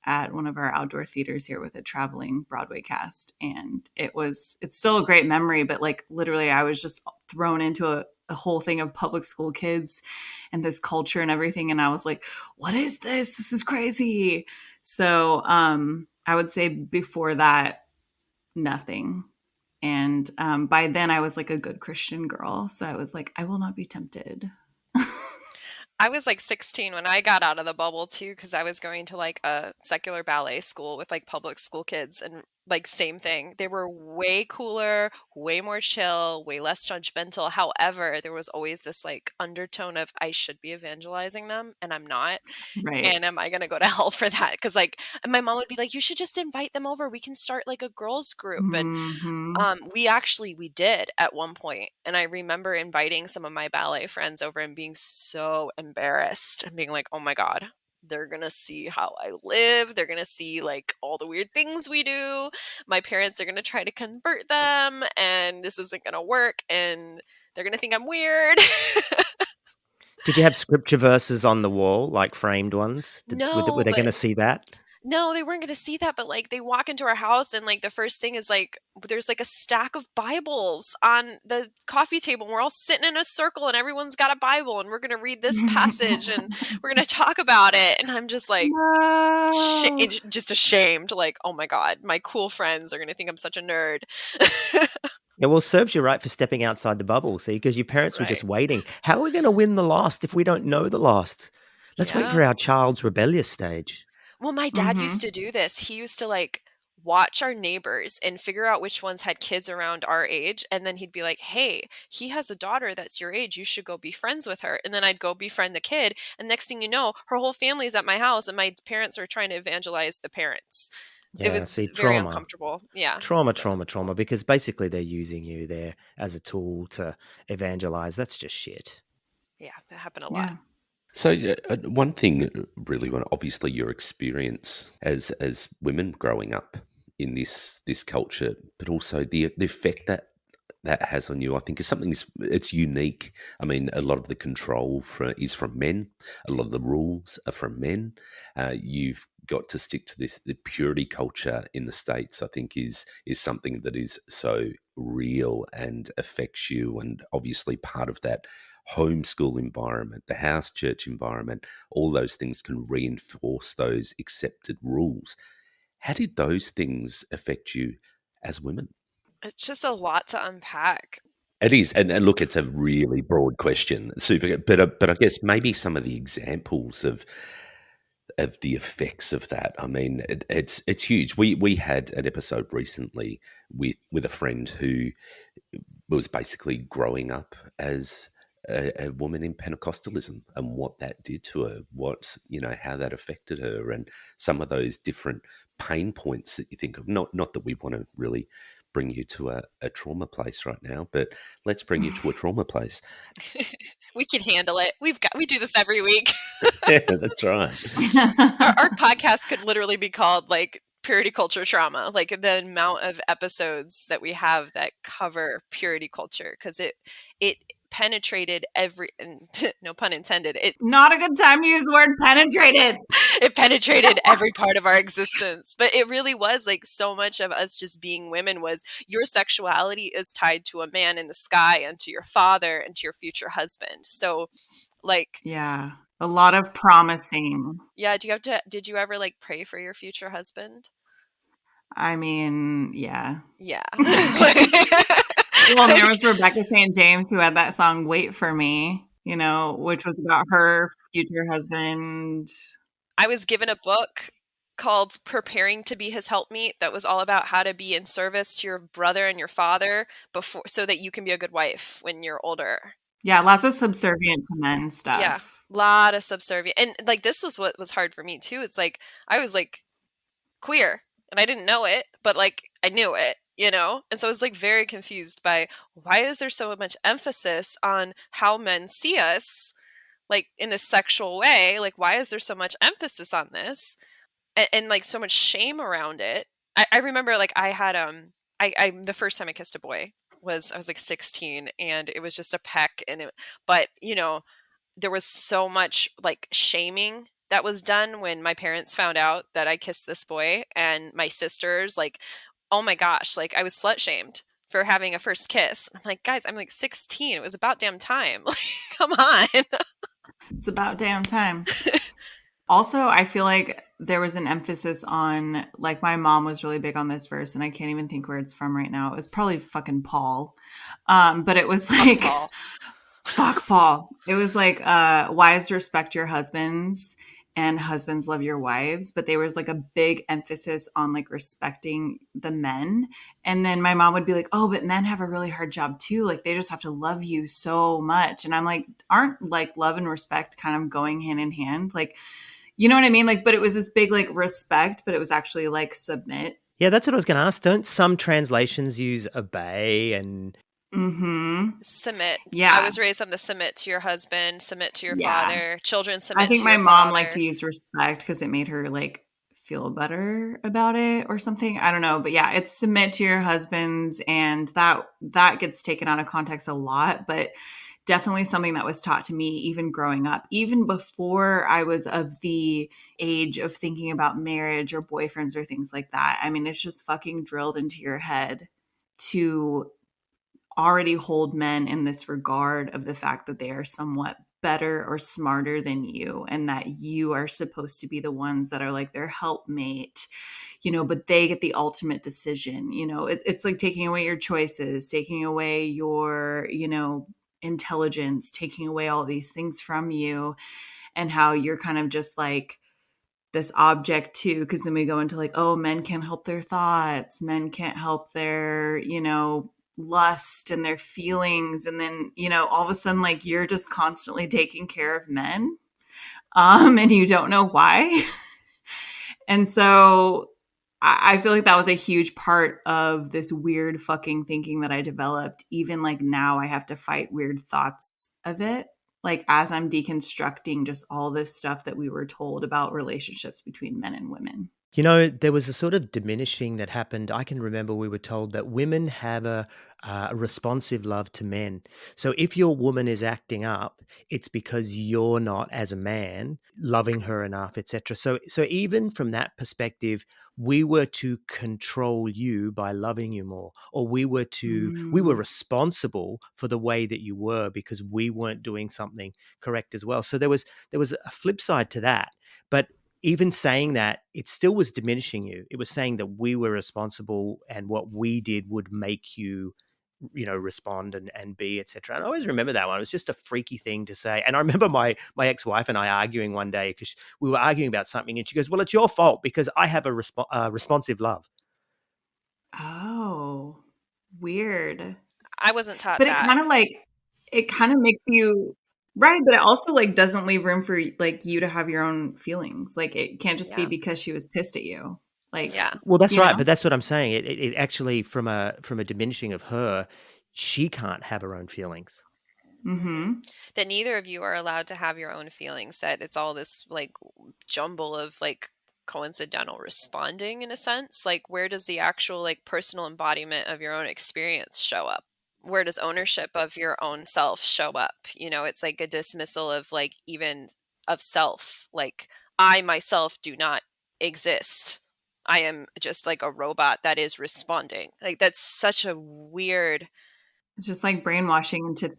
Speaker 3: at one of our outdoor theaters here with a traveling Broadway cast. And it's still a great memory, but like literally I was just thrown into a whole thing of public school kids and this culture and everything. And I was like, what is this? This is crazy. So I would say before that, nothing. And by then I was like a good Christian girl. So I was like, I will not be tempted.
Speaker 4: I was like 16 when I got out of the bubble too, because I was going to like a secular ballet school with like public school kids, and like same thing. They were way cooler, way more chill, way less judgmental. However, there was always this like undertone of I should be evangelizing them and I'm not.
Speaker 3: Right.
Speaker 4: And am I going to go to hell for that? Because like my mom would be like, you should just invite them over. We can start like a girls group.
Speaker 3: Mm-hmm.
Speaker 4: And we did at one point. And I remember inviting some of my ballet friends over and being so embarrassed and being like, oh my God, they're going to see how I live. They're going to see like all the weird things we do. My parents are going to try to convert them and this isn't going to work. And they're going to think I'm weird.
Speaker 1: Did you have scripture verses on the wall, like framed ones?
Speaker 4: No,
Speaker 1: Were they going to see that?
Speaker 4: No, they weren't going to see that, but like they walk into our house and like the first thing is like there's like a stack of Bibles on the coffee table and we're all sitting in a circle and everyone's got a Bible and we're going to read this passage and we're going to talk about it, and I'm just like
Speaker 3: No.
Speaker 4: just ashamed, like, oh my God, my cool friends are going to think I'm such a nerd.
Speaker 1: Yeah, well, serves you right for stepping outside the bubble, see, because your parents were just
Speaker 4: Right.
Speaker 1: waiting. How are we going to win the lost if we don't know the lost? Let's wait for
Speaker 4: Yeah.
Speaker 1: our child's rebellious stage.
Speaker 4: Well, my dad used to do this. He used to like watch our neighbors and figure out which ones had kids around our age. And then he'd be like, hey, he has a daughter that's your age. You should go be friends with her. And then I'd go befriend the kid. And next thing you know, her whole family's at my house and my parents are trying to evangelize the parents. It
Speaker 1: Yeah,
Speaker 4: was
Speaker 1: see,
Speaker 4: very
Speaker 1: trauma.
Speaker 4: uncomfortable. Yeah.
Speaker 1: Trauma, because basically they're using you there as a tool to evangelize. That's just shit.
Speaker 4: Yeah, that happened a lot.
Speaker 3: Yeah.
Speaker 2: So one thing, really, obviously your experience as women growing up in this culture, but also the effect that has on you, I think, is something it's unique. I mean, a lot of the control is from men. A lot of the rules are from men. You've got to stick to the purity culture in the States, I think, is something that is so real and affects you, and obviously part of that homeschool environment, the house church environment, all those things can reinforce those accepted rules. How did those things affect you as women?
Speaker 4: It's just a lot to unpack.
Speaker 2: It is, and look, it's a really broad question, super. But I guess maybe some of the examples of the effects of that. I mean, it's huge. We had an episode recently with a friend who was basically growing up as a woman in Pentecostalism and what that did to her, how that affected her, and some of those different pain points that you think of. Not that we want to really bring you to a trauma place right now, but let's bring you to a trauma place.
Speaker 4: We can handle it. We do this every week.
Speaker 2: Yeah, that's right.
Speaker 4: Our podcast could literally be called like purity culture trauma, like the amount of episodes that we have that cover purity culture, because it penetrated every, and no pun intended,
Speaker 3: Not a good time to use the word penetrated.
Speaker 4: It penetrated every part of our existence. But it really was like so much of us just being women was your sexuality is tied to a man in the sky and to your father and to your future husband. So like,
Speaker 3: yeah, a lot of promising.
Speaker 4: yeah, did you ever like pray for your future husband?
Speaker 3: I mean, yeah.
Speaker 4: Yeah.
Speaker 3: Well, there was Rebecca St. James who had that song "Wait for Me," which was about her future husband.
Speaker 4: I was given a book called Preparing to Be His Helpmeet that was all about how to be in service to your brother and your father before, so that you can be a good wife when you're older.
Speaker 3: Yeah, lots of subservient to men stuff.
Speaker 4: Yeah, a lot of subservient. And like this was what was hard for me too. It's like I was like queer and I didn't know it, but like I knew it. you know? And so I was like very confused by why is there so much emphasis on how men see us, like in this sexual way? Like, why is there so much emphasis on this? And like so much shame around it. I remember like I had I the first time I kissed a boy was I was like 16 and it was just a peck but you know there was so much like shaming that was done when my parents found out that I kissed this boy, and my sisters, like, oh my gosh, like I was slut shamed for having a first kiss. I'm like, guys, I'm like 16. It was about damn time. Like, come on.
Speaker 3: It's about damn time. Also, I feel like there was an emphasis on, like, my mom was really big on this verse, and I can't even think where it's from right now. It was probably fucking Paul. But it was like,
Speaker 4: Paul.
Speaker 3: fuck Paul. It was like, wives respect your husbands and husbands love your wives. But there was like a big emphasis on like respecting the men. And then my mom would be like, oh, but men have a really hard job too. Like they just have to love you so much. And I'm like, aren't like love and respect kind of going hand in hand? Like, you know what I mean? Like, but it was this big like respect, but it was actually like submit.
Speaker 1: Yeah, that's what I was going to ask. Don't some translations use obey and
Speaker 4: Submit.
Speaker 3: Yeah.
Speaker 4: I was raised on the submit to your husband, submit to your father, children submit
Speaker 3: I think
Speaker 4: to
Speaker 3: my
Speaker 4: your
Speaker 3: mom
Speaker 4: father.
Speaker 3: liked to use respect because it made her like feel better about it or something. I don't know. But yeah, it's submit to your husbands, and that gets taken out of context a lot, but definitely something that was taught to me even growing up, even before I was of the age of thinking about marriage or boyfriends or things like that. I mean, it's just fucking drilled into your head to already hold men in this regard of the fact that they are somewhat better or smarter than you, and that you are supposed to be the ones that are like their helpmate, you know, but they get the ultimate decision. You know, it's like taking away your choices, taking away your, you know, intelligence, taking away all these things from you, and how you're kind of just like this object too. Because then we go into like, oh, men can't help their thoughts, men can't help their, you know, lust and their feelings. And then, you know, all of a sudden, like you're just constantly taking care of men, and you don't know why. And so I feel like that was a huge part of this weird fucking thinking that I developed. Even like now I have to fight weird thoughts of it. Like as I'm deconstructing just all this stuff that we were told about relationships between men and women.
Speaker 1: You know, there was a sort of diminishing that happened. I can remember we were told that women have a responsive love to men. So if your woman is acting up, it's because you're not, as a man, loving her enough, etc. So even from that perspective, we were to control you by loving you more, or we were responsible for the way that you were because we weren't doing something correct as well. So there was a flip side to that, but even saying that, it still was diminishing you. It was saying that we were responsible and what we did would make you, you know, respond and be, etc. And I always remember that one. It was just a freaky thing to say. And I remember my ex-wife and I arguing one day because we were arguing about something, and she goes, "Well, it's your fault because I have a responsive love."
Speaker 3: Oh, weird.
Speaker 4: I wasn't taught
Speaker 3: But
Speaker 4: that.
Speaker 3: it kind of makes you right, but it also like doesn't leave room for like you to have your own feelings. Like it can't just be
Speaker 4: Yeah.
Speaker 3: because she was pissed at you. Like
Speaker 4: Yeah.
Speaker 1: Well, that's
Speaker 3: you
Speaker 1: right,
Speaker 3: know?
Speaker 1: but that's what I'm saying. It actually, from a diminishing of her, she can't have her own feelings.
Speaker 4: That neither of you are allowed to have your own feelings, that it's all this like jumble of like coincidental responding in a sense. Like where does the actual like personal embodiment of your own experience show up? Where does ownership of your own self show up? You know, it's like a dismissal of like even of self. Like I myself do not exist. I am just like a robot that is responding. Like that's such a weird.
Speaker 3: It's just like brainwashing into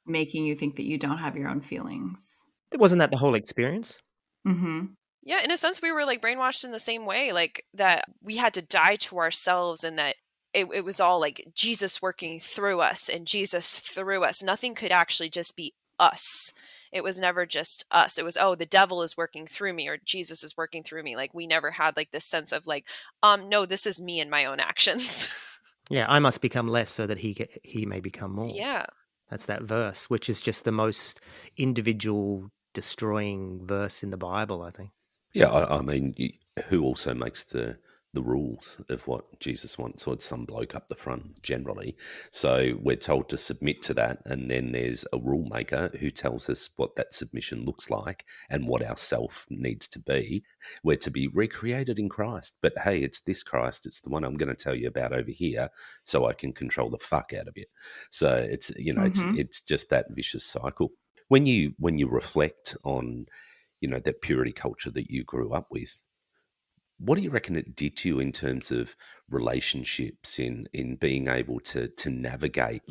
Speaker 3: making you think that you don't have your own feelings.
Speaker 1: Wasn't that the whole experience?
Speaker 4: Yeah, in a sense, we were like brainwashed in the same way, like that we had to die to ourselves, and that it was all like Jesus working through us and Jesus through us. Nothing could actually just be us. It was never just us. It was, oh, the devil is working through me or Jesus is working through me. Like we never had like this sense of like, no, this is me and my own actions.
Speaker 1: Yeah, I must become less so that he may become more.
Speaker 4: Yeah.
Speaker 1: That's that verse, which is just the most individual destroying verse in the Bible, I think.
Speaker 2: Yeah, I mean, who also makes the the rules of what Jesus wants, or it's some bloke up the front generally. So we're told to submit to that, and then there's a rule maker who tells us what that submission looks like and what our self needs to be. We're to be recreated in Christ. But hey, it's this Christ, it's the one I'm going to tell you about over here, so I can control the fuck out of it. So it's,
Speaker 3: Mm-hmm.
Speaker 2: it's just that vicious cycle. When you reflect on, that purity culture that you grew up with, what do you reckon it did to you in terms of relationships, in being able to navigate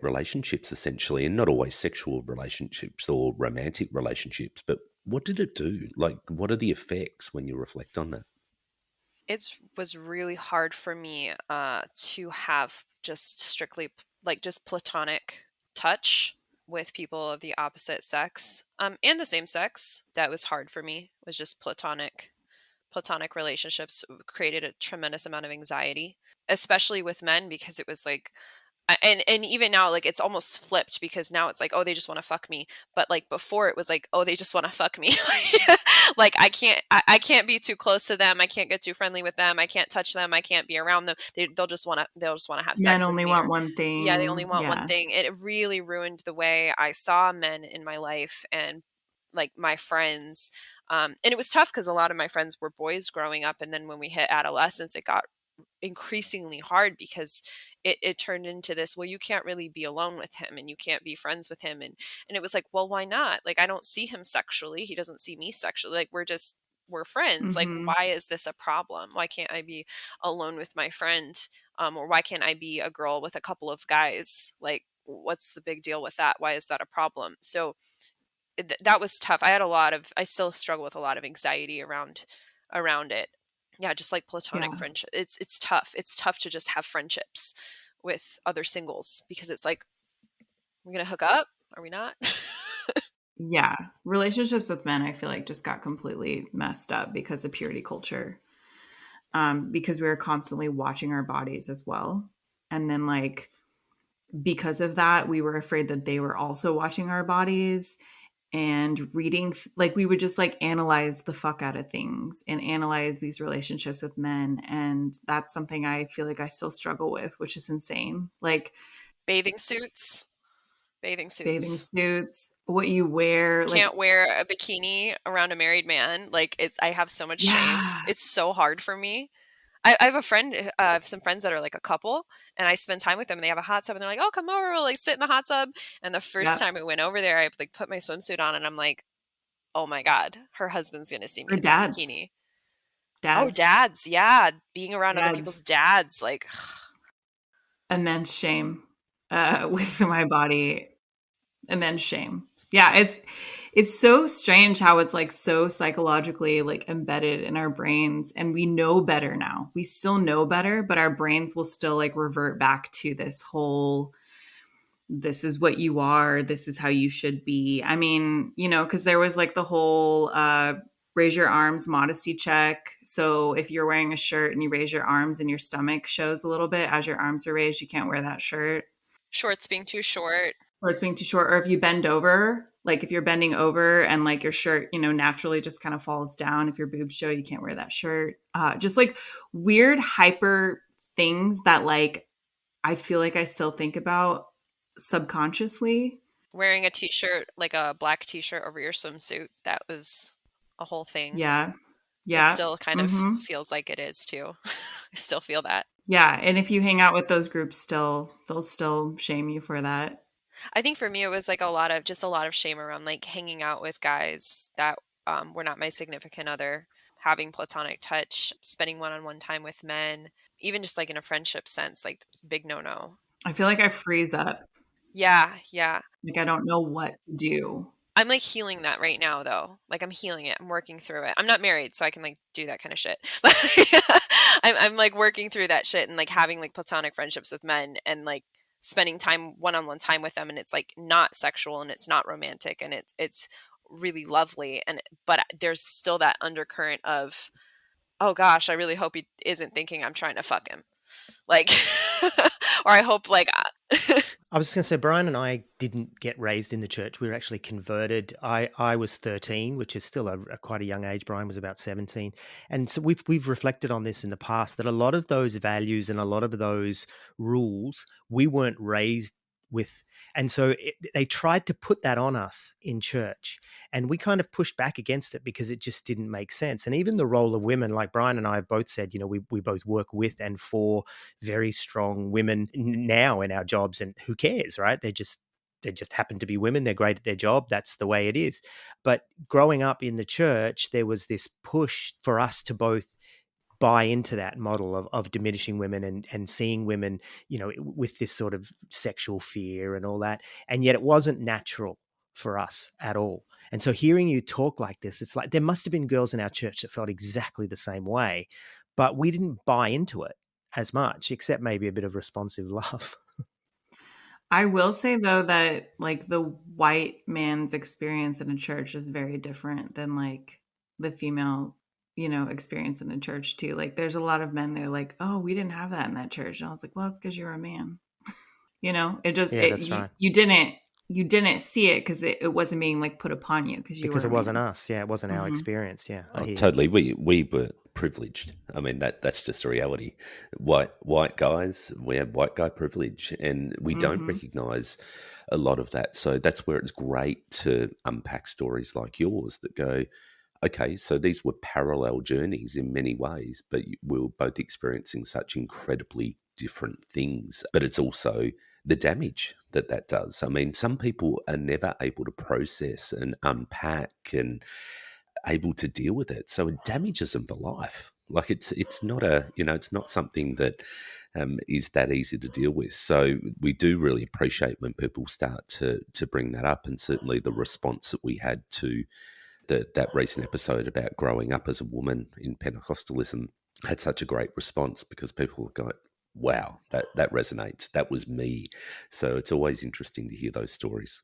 Speaker 2: relationships, essentially, and not always sexual relationships or romantic relationships, but what did it do? Like, what are the effects when you reflect on that?
Speaker 4: It was really hard for me to have just strictly like just platonic touch with people of the opposite sex and the same sex. That was hard for me. Was just platonic relationships created a tremendous amount of anxiety, especially with men, because it was like and even now, like, it's almost flipped, because now it's like, oh, they just want to fuck me, but like before it was like, oh, they just want to fuck me. Like I can't be too close to them, I can't get too friendly with them, I can't touch them, I can't be around them, they'll just want to have
Speaker 3: Men
Speaker 4: sex with
Speaker 3: only
Speaker 4: me.
Speaker 3: want
Speaker 4: Or
Speaker 3: one
Speaker 4: yeah, they only
Speaker 3: thing.
Speaker 4: want one
Speaker 3: Yeah.
Speaker 4: thing. It really ruined the way I saw men in my life and like my friends. And it was tough because a lot of my friends were boys growing up, and then when we hit adolescence, it got increasingly hard because it turned into this, well, you can't really be alone with him and you can't be friends with him. And it was like, well, why not? Like, I don't see him sexually, he doesn't see me sexually, like we're friends. Like,
Speaker 3: Mm-hmm.
Speaker 4: why is this a problem? Why can't I be alone with my friend? Or why can't I be a girl with a couple of guys? Like, what's the big deal with that? Why is that a problem? So that was tough. I still struggle with a lot of anxiety around it. Yeah, just like platonic
Speaker 3: Yeah.
Speaker 4: friendship. It's tough. It's tough to just have friendships with other singles, because it's like, we're gonna hook up? Are we not?
Speaker 3: Yeah. Relationships with men, I feel like, just got completely messed up because of purity culture. Because we were constantly watching our bodies as well. And then, like, because of that, we were afraid that they were also watching our bodies and reading. Like, we would just like analyze the fuck out of things and analyze these relationships with men. And that's something I feel like I still struggle with, which is insane. Like,
Speaker 4: Bathing suits. Bathing
Speaker 3: bathing
Speaker 4: suits.
Speaker 3: suits, what you wear, like,
Speaker 4: Can't wear a bikini around a married man. Like, I have so much shame.
Speaker 3: yeah,
Speaker 4: It's so hard for me. I have a friend, some friends that are like a couple, and I spend time with them, and they have a hot tub, and they're like, "Oh, come over, we'll like sit in the hot tub." And the first
Speaker 3: yeah,
Speaker 4: time I went over there, I like put my swimsuit on, and I'm like, "Oh my god, her husband's gonna see me
Speaker 3: or
Speaker 4: in this
Speaker 3: dads,
Speaker 4: bikini." Oh,
Speaker 3: dads,
Speaker 4: dads, yeah, being around other people's
Speaker 3: dads,
Speaker 4: dads, like,
Speaker 3: immense shame with my body, immense shame. Yeah, it's so strange how it's like so psychologically like embedded in our brains, and we know better now. We still know better, but our brains will still like revert back to this whole, this is what you are, this is how you should be. I mean, because there was like the whole raise your arms modesty check. So if you're wearing a shirt and you raise your arms and your stomach shows a little bit as your arms are raised, you can't wear that shirt.
Speaker 4: shorts being too short.
Speaker 3: Or it's being too short. Or if you bend over, like if you're bending over and like your shirt, naturally just kind of falls down. If your boobs show, you can't wear that shirt. Just like weird hyper things that like I feel like I still think about subconsciously.
Speaker 4: Wearing a t-shirt, like a black t-shirt over your swimsuit, that was a whole thing.
Speaker 3: Yeah.
Speaker 4: It
Speaker 3: Yeah.
Speaker 4: still kind of
Speaker 3: Mm-hmm.
Speaker 4: feels like it is too. I still feel that.
Speaker 3: Yeah. And if you hang out with those groups still, they'll still shame you for that.
Speaker 4: I think for me, it was like a lot of shame around like hanging out with guys that were not my significant other, having platonic touch, spending one-on-one time with men, even just like in a friendship sense, like it's a big no-no.
Speaker 3: I feel like I freeze up.
Speaker 4: Yeah, yeah.
Speaker 3: Like I don't know what to do.
Speaker 4: I'm like healing that right now though. Like, I'm healing it. I'm working through it. I'm not married, so I can like do that kind of shit. But I'm like working through that shit and like having like platonic friendships with men and like spending time one-on-one time with them, and it's like not sexual and it's not romantic, and it's really lovely, and but there's still that undercurrent of, oh gosh, I really hope he isn't thinking I'm trying to fuck him. Like or I hope like
Speaker 1: I was going to say, Brian and I didn't get raised in the church. We were actually converted. I was 13, which is still a quite a young age. Brian was about 17. And so we've reflected on this in the past, that a lot of those values and a lot of those rules we weren't raised with. And so they tried to put that on us in church. And we kind of pushed back against it because it just didn't make sense. And even the role of women, like Brian and I have both said, we both work with and for very strong women now in our jobs, and who cares, right? They just happen to be women. They're great at their job. That's the way it is. But growing up in the church, there was this push for us to both buy into that model of diminishing women and seeing women, with this sort of sexual fear and all that. And yet it wasn't natural for us at all. And so hearing you talk like this, it's like there must have been girls in our church that felt exactly the same way, but we didn't buy into it as much, except maybe a bit of responsive love.
Speaker 3: I will say though that like the white man's experience in a church is very different than like the female, experience in the church too. Like there's a lot of men they're like, "Oh, we didn't have that in that church." And I was like, "Well, it's because you're a man." It just
Speaker 1: Yeah, that's right.
Speaker 3: you didn't see it because it wasn't being like put upon you because you were
Speaker 1: Because
Speaker 3: a
Speaker 1: it wasn't
Speaker 3: man.
Speaker 1: us. Yeah, it wasn't our
Speaker 3: Mhm.
Speaker 1: experience. Yeah, I
Speaker 2: Oh,
Speaker 1: hear you.
Speaker 2: totally. We were privileged. I mean, that's just the reality. White guys, we have white guy privilege, and we don't
Speaker 3: Mhm.
Speaker 2: recognise a lot of that. So that's where it's great to unpack stories like yours that go, okay, so these were parallel journeys in many ways, but we were both experiencing such incredibly different things. But it's also the damage that does. I mean, some people are never able to process and unpack and able to deal with it. So it damages them for life. Like it's not it's not something that is that easy to deal with. So we do really appreciate when people start to bring that up, and certainly the response that we had to that recent episode about growing up as a woman in Pentecostalism had such a great response because people go, "Wow, that resonates. That was me." So it's always interesting to hear those stories.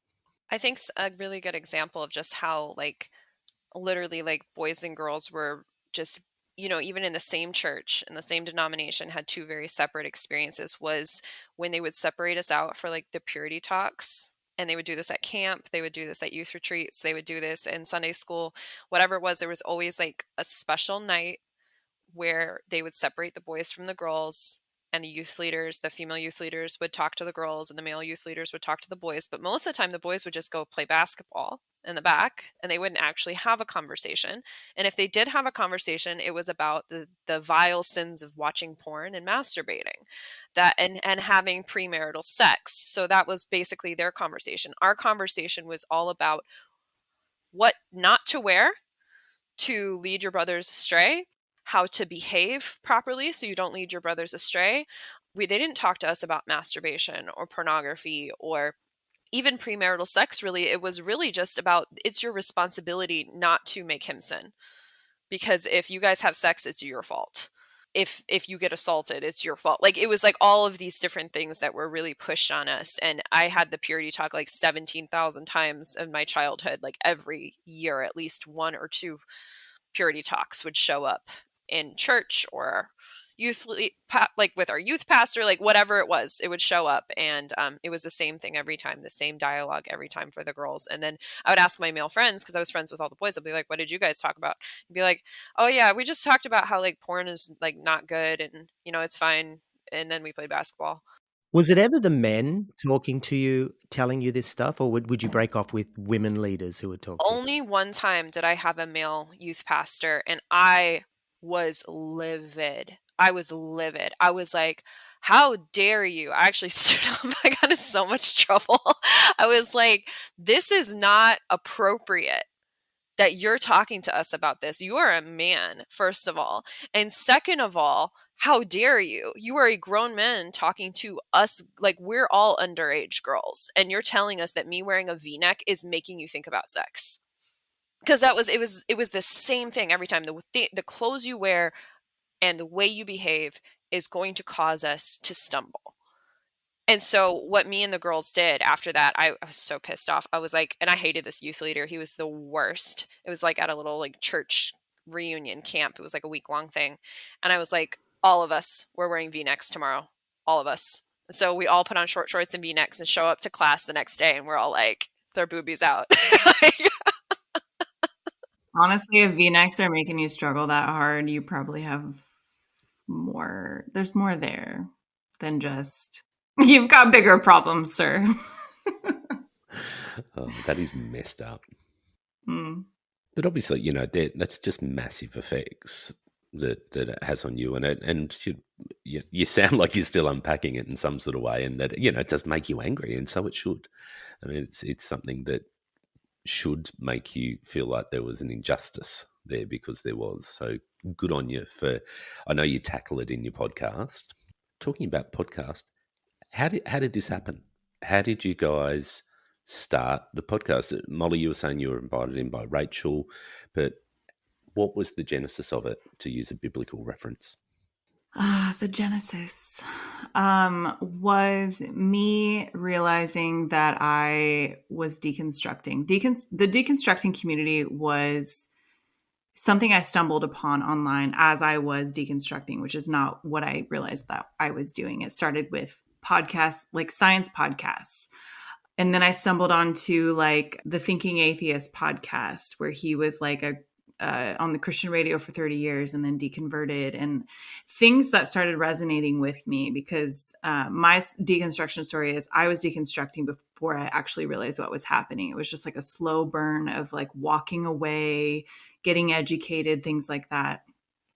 Speaker 4: I think a really good example of just how like literally like boys and girls were just even in the same church in the same denomination had two very separate experiences was when they would separate us out for like the purity talks, and they would do this at camp, they would do this at youth retreats, they would do this in Sunday school, whatever it was. There was always like a special night where they would separate the boys from the girls, and the female youth leaders would talk to the girls and the male youth leaders would talk to the boys. But most of the time the boys would just go play basketball in the back, and they wouldn't actually have a conversation. And if they did have a conversation, it was about the vile sins of watching porn and masturbating, that and having premarital sex. So that was basically their conversation. Our conversation was all about what not to wear to lead your brothers astray, how to behave properly so you don't lead your brothers astray. They didn't talk to us about masturbation or pornography or even premarital sex. Really, it was really just about it's your responsibility not to make him sin, because if you guys have sex, it's your fault. If you get assaulted, it's your fault. Like it was like all of these different things that were really pushed on us. And I had the purity talk like 17,000 times in my childhood. Like every year at least one or two purity talks would show up in church or like with our youth pastor, like whatever it was, it would show up. And it was the same thing every time, the same dialogue every time for the girls. And then I would ask my male friends, because I was friends with all the boys, I'll be like, what did you guys talk about? I'd be like, oh yeah, we just talked about how like porn is like not good and it's fine. And then we played basketball.
Speaker 1: Was it ever the men talking to you, telling you this stuff, or would you break off with women leaders who would talk to you?
Speaker 4: Only one time did I have a male youth pastor, and I was livid. I was livid. I was like, how dare you? I actually stood up. I got in so much trouble. I was like, this is not appropriate that you're talking to us about this. You are a man, first of all. And second of all, how dare you? You are a grown man talking to us like we're all underage girls. And you're telling us that me wearing a V-neck is making you think about sex. Because it was the same thing every time. The clothes you wear and the way you behave is going to cause us to stumble. And so what me and the girls did after that, I was so pissed off. I was like, and I hated this youth leader. He was the worst. It was like at a little like church reunion camp. It was like a week long thing. And I was like, all of us, we're wearing V-necks tomorrow. All of us. So we all put on short shorts and V-necks and show up to class the next day, and we're all like, their boobies out.
Speaker 3: Honestly, if V-necks are making you struggle that hard, you probably have more. There's more there than just, you've got bigger problems, sir.
Speaker 2: Oh, that is messed up.
Speaker 3: Mm.
Speaker 2: But obviously, that's just massive effects that it has on you, and you sound like you're still unpacking it in some sort of way, and that it does make you angry, and so it should. I mean, it's something that should make you feel like there was an injustice there, because there was. So good on you for. I know you tackle it in your podcast. Talking about podcast, how did this happen? How did you guys start the podcast? Molly, you were saying you were invited in by Rachel, but what was the genesis of it, to use a biblical reference?
Speaker 3: The genesis was me realizing that I was deconstructing. The deconstructing community was something I stumbled upon online as I was deconstructing, which is not what I realized that I was doing. It started with podcasts, like science podcasts. And then I stumbled onto like the Thinking Atheist podcast, where he was like on the Christian radio for 30 years and then deconverted, and things that started resonating with me, because my deconstruction story is I was deconstructing before I actually realized what was happening. It was just like a slow burn of like walking away, getting educated, things like that.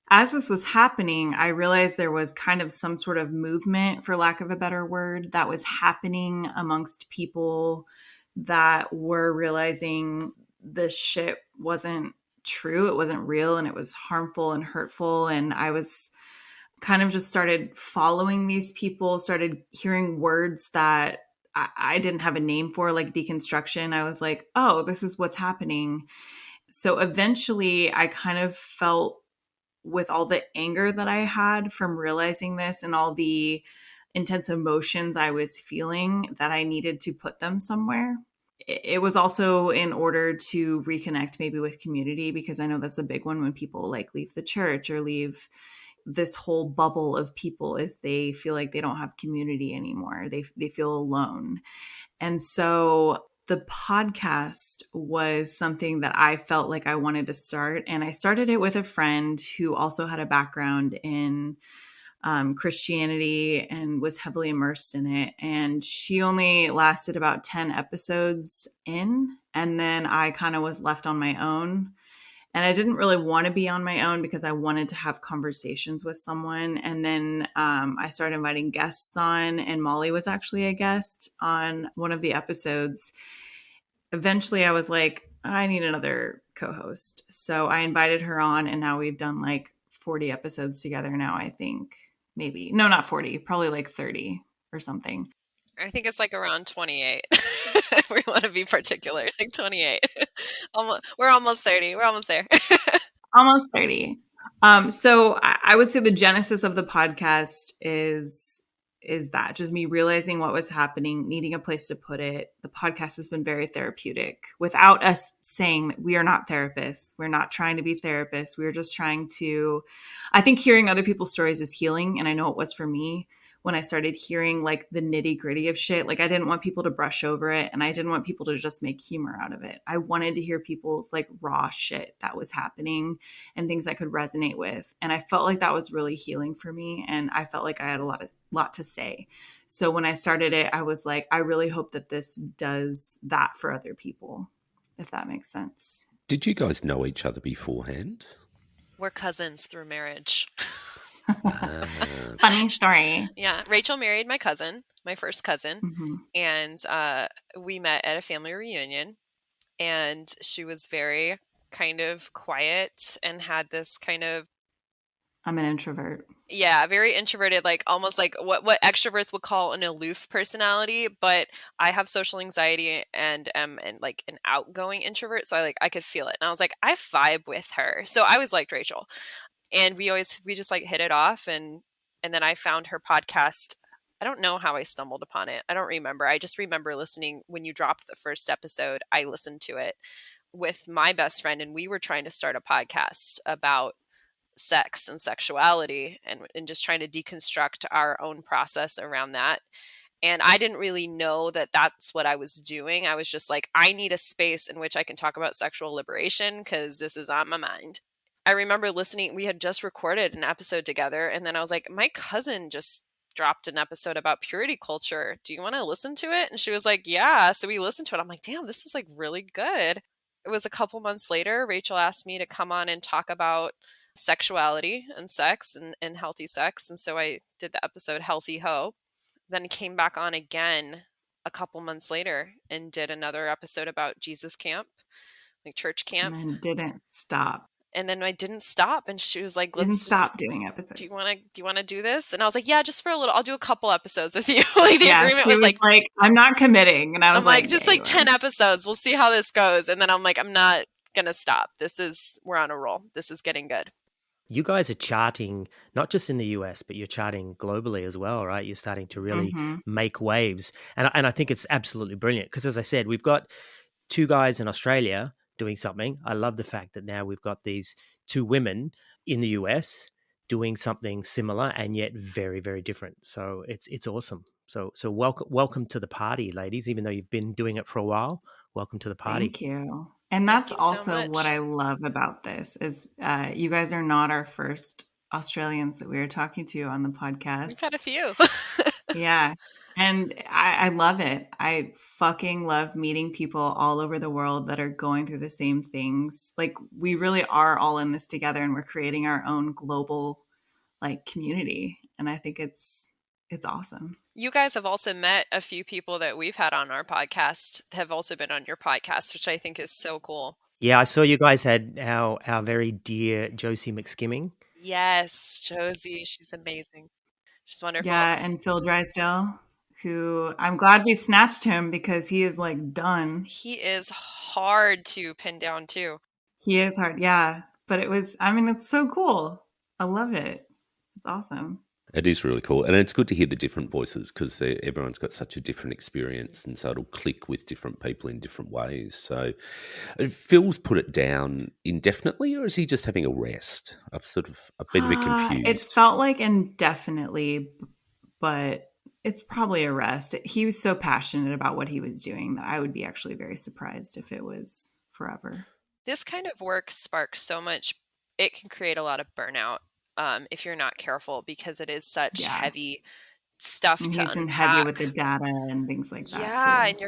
Speaker 3: As this was happening, I realized there was kind of some sort of movement, for lack of a better word, that was happening amongst people that were realizing this shit wasn't true. It wasn't real, and it was harmful and hurtful. And I was kind of just started following these people, started hearing words that I didn't have a name for, like deconstruction. I was like, oh, this is what's happening. So eventually I kind of felt, with all the anger that I had from realizing this and all the intense emotions I was feeling, that I needed to put them somewhere. It was also in order to reconnect maybe with community, because I know that's a big one when people like leave the church or leave this whole bubble of people, is they feel like they don't have community anymore. They feel alone. And so the podcast was something that I felt like I wanted to start. And I started it with a friend who also had a background in Christianity and was heavily immersed in it. And she only lasted about 10 episodes in. And then I kind of was left on my own. And I didn't really want to be on my own, because I wanted to have conversations with someone. And then I started inviting guests on, and Molly was actually a guest on one of the episodes. Eventually, I was like, I need another co-host. So I invited her on, and now we've done like 40 episodes together now, I think. Maybe. No, not 40, probably like 30 or something.
Speaker 4: I think it's like around 28. We want to be particular, like 28. We're almost 30. We're almost there.
Speaker 3: Almost 30. So I would say the genesis of the podcast is that just me realizing what was happening, needing a place to put it. The podcast has been very therapeutic, without us saying that we are not therapists. We're not trying to be therapists. We're just trying to, I think hearing other people's stories is healing. And I know it was for me when I started hearing like the nitty gritty of shit. Like I didn't want people to brush over it, and I didn't want people to just make humor out of it. I wanted to hear people's like raw shit that was happening and things I could resonate with. And I felt like that was really healing for me. And I felt like I had a lot to say. So when I started it, I was like, I really hope that this does that for other people, if that makes sense.
Speaker 2: Did you guys know each other beforehand?
Speaker 4: We're cousins through marriage.
Speaker 3: Funny story.
Speaker 4: Yeah. Rachel married my cousin, my first cousin.
Speaker 3: Mm-hmm.
Speaker 4: And we met at a family reunion. And she was very kind of quiet and had this kind of,
Speaker 3: I'm an introvert.
Speaker 4: yeah, very introverted, like almost like what extroverts would call an aloof personality. But I have social anxiety and am like an outgoing introvert. So I could feel it. And I was like, I vibe with her. So I always liked Rachel. And we just like hit it off. And then I found her podcast. I don't know how I stumbled upon it. I don't remember. I just remember listening when you dropped the first episode. I listened to it with my best friend, and we were trying to start a podcast about sex and sexuality, and just trying to deconstruct our own process around that. And I didn't really know that that's what I was doing. I was just like, I need a space in which I can talk about sexual liberation because this is on my mind. I remember listening, we had just recorded an episode together, and then I was like, my cousin just dropped an episode about purity culture. Do you want to listen to it? And she was like, yeah. So we listened to it. I'm like, damn, this is like really good. It was a couple months later, Rachel asked me to come on and talk about sexuality and sex and healthy sex. And so I did the episode Healthy Ho. Then came back on again a couple months later and did another episode about Jesus camp, like church camp.
Speaker 3: And then didn't stop.
Speaker 4: And then I didn't stop, and she was like,
Speaker 3: Didn't stop doing episodes.
Speaker 4: Do you want to do this? And I was like, yeah, just for a little. I'll do a couple episodes with you. Like the agreement
Speaker 3: she
Speaker 4: was like,
Speaker 3: I'm not committing. And I was
Speaker 4: like just like 10 episodes. We'll see how this goes. And then I'm like, I'm not gonna stop. We're on a roll. This is getting good.
Speaker 1: You guys are charting not just in the US, but you're charting globally as well, right? You're starting to really make waves. And I think it's absolutely brilliant because, as I said, we've got 2 guys in Australia doing something. I love the fact that now we've got these 2 women in the US doing something similar and yet very, very different. So it's awesome. So welcome to the party, ladies. Even though you've been doing it for a while, welcome to the party.
Speaker 3: Thank you. And that's also what I love about this is you guys are not our first Australians that we are talking to on the podcast.
Speaker 4: We've had a few.
Speaker 3: Yeah. And I love it. I fucking love meeting people all over the world that are going through the same things. Like we really are all in this together and we're creating our own global like community. And I think it's awesome.
Speaker 4: You guys have also met a few people that we've had on our podcast have also been on your podcast, which I think is so cool.
Speaker 1: Yeah, I saw you guys had our very dear Josie McSkimming.
Speaker 4: Yes, Josie. She's amazing. She's wonderful.
Speaker 3: Yeah, and Phil Drysdale, who I'm glad we snatched him because he is like done.
Speaker 4: He is hard to pin down too.
Speaker 3: He is hard, yeah. But it's so cool. I love it. It's awesome.
Speaker 2: It is really cool. And it's good to hear the different voices because everyone's got such a different experience. And so it'll click with different people in different ways. So Phil's put it down indefinitely, or is he just having a rest? I've been a bit confused.
Speaker 3: It felt like indefinitely, but it's probably a rest. He was so passionate about what he was doing that I would be actually very surprised if it was forever.
Speaker 4: This kind of work sparks so much. It can create a lot of burnout. If you're not careful, because it is such heavy stuff to unpack.
Speaker 3: He's heavy with the data and things like that.
Speaker 4: Yeah, and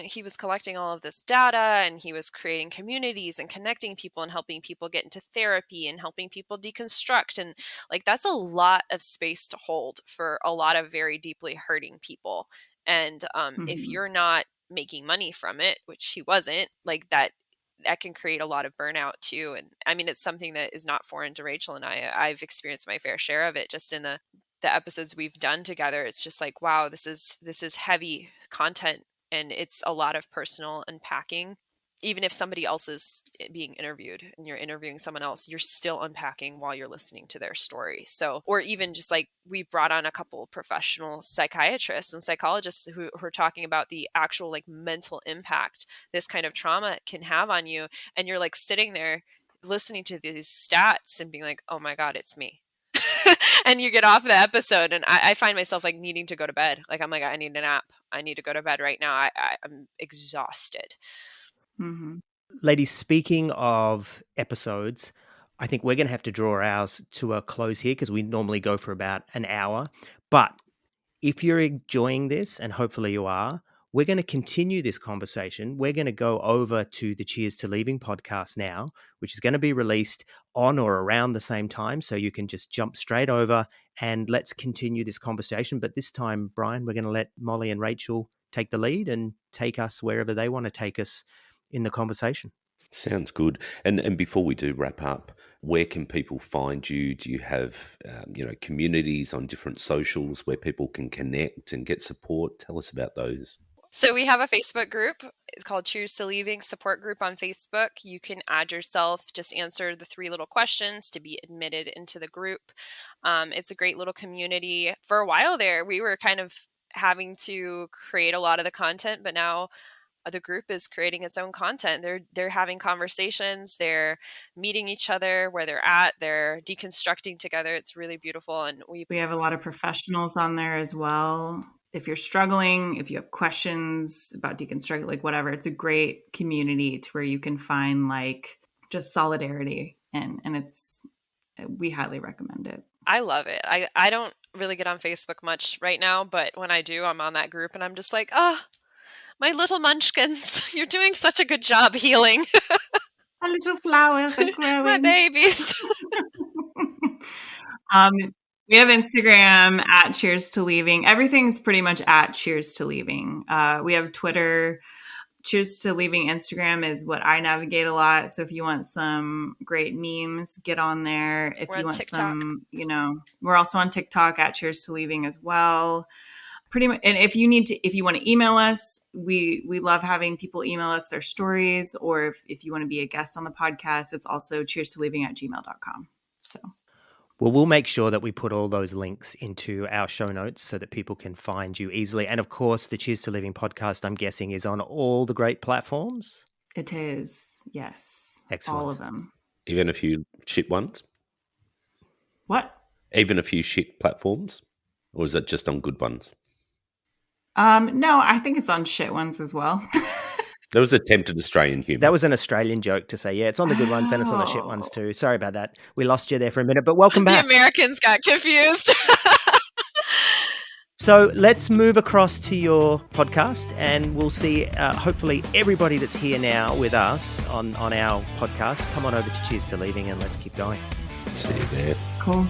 Speaker 4: he was collecting all of this data, and he was creating communities and connecting people and helping people get into therapy and helping people deconstruct. And like, that's a lot of space to hold for a lot of very deeply hurting people. And if you're not making money from it, which he wasn't, like that can create a lot of burnout too. And I mean, it's something that is not foreign to Rachel and I. I've experienced my fair share of it just in the episodes we've done together. It's just like, wow, this is heavy content, and it's a lot of personal unpacking. Even if somebody else is being interviewed and you're interviewing someone else, you're still unpacking while you're listening to their story. So, or even just like we brought on a couple of professional psychiatrists and psychologists who are talking about the actual like mental impact this kind of trauma can have on you. And you're like sitting there listening to these stats and being like, oh my God, it's me. And you get off the episode and I find myself like needing to go to bed. Like, I'm like, I need a nap. I need to go to bed right now. I'm exhausted.
Speaker 1: Ladies, speaking of episodes, I think we're going to have to draw ours to a close here because we normally go for about an hour. But if you're enjoying this, and hopefully you are, we're going to continue this conversation. We're going to go over to the Cheers to Leaving podcast now, which is going to be released on or around the same time. So you can just jump straight over and let's continue this conversation. But this time, Brian, we're going to let Molly and Rachel take the lead and take us wherever they want to take us in the conversation.
Speaker 2: Sounds good. And before we do wrap up, where can people find you? Do you have communities on different socials where people can connect and get support? Tell us about those.
Speaker 4: So we have a Facebook group. It's called Cheers to Leaving Support Group on Facebook. You can add yourself, just answer the 3 little questions to be admitted into the group. It's a great little community. For a while there, we were kind of having to create a lot of the content, but now the group is creating its own content. They're having conversations, they're meeting each other where they're at, they're deconstructing together. It's really beautiful. And
Speaker 3: we have a lot of professionals on there as well. If you're struggling, if you have questions about deconstruct, like whatever, it's a great community to where you can find like just solidarity, and we highly recommend it.
Speaker 4: I love it. I don't really get on Facebook much right now, but when I do, I'm on that group and I'm just like, my little munchkins, you're doing such a good job healing.
Speaker 3: My little flowers are growing.
Speaker 4: My babies.
Speaker 3: We have Instagram at Cheers to Leaving. Everything's pretty much at Cheers to Leaving. We have Twitter. Cheers to Leaving. Instagram is what I navigate a lot. So if you want some great memes, get on there. If
Speaker 4: We're
Speaker 3: you
Speaker 4: on
Speaker 3: want
Speaker 4: TikTok.
Speaker 3: some, we're also on TikTok at Cheers to Leaving as well. Pretty much. And if you want to email us, we love having people email us their stories, or if you want to be a guest on the podcast, it's also cheerstoleaving@gmail.com. So.
Speaker 1: Well, we'll make sure that we put all those links into our show notes so that people can find you easily. And of course, the Cheers to Living podcast, I'm guessing, is on all the great platforms.
Speaker 3: It is. Yes.
Speaker 1: Excellent.
Speaker 3: All of them.
Speaker 2: Even a few shit ones?
Speaker 3: What?
Speaker 2: Even a few shit platforms? Or is it just on good ones?
Speaker 3: No, I think it's on shit ones as well.
Speaker 2: That was attempted Australian humour.
Speaker 1: That was an Australian joke to say, yeah, it's on the good ones and it's on the shit ones too. Sorry about that. We lost you there for a minute, but welcome back.
Speaker 4: The Americans got confused.
Speaker 1: So let's move across to your podcast, and we'll see, hopefully, everybody that's here now with us on our podcast. Come on over to Cheers to Leaving and let's keep going.
Speaker 2: See you there.
Speaker 3: Cool.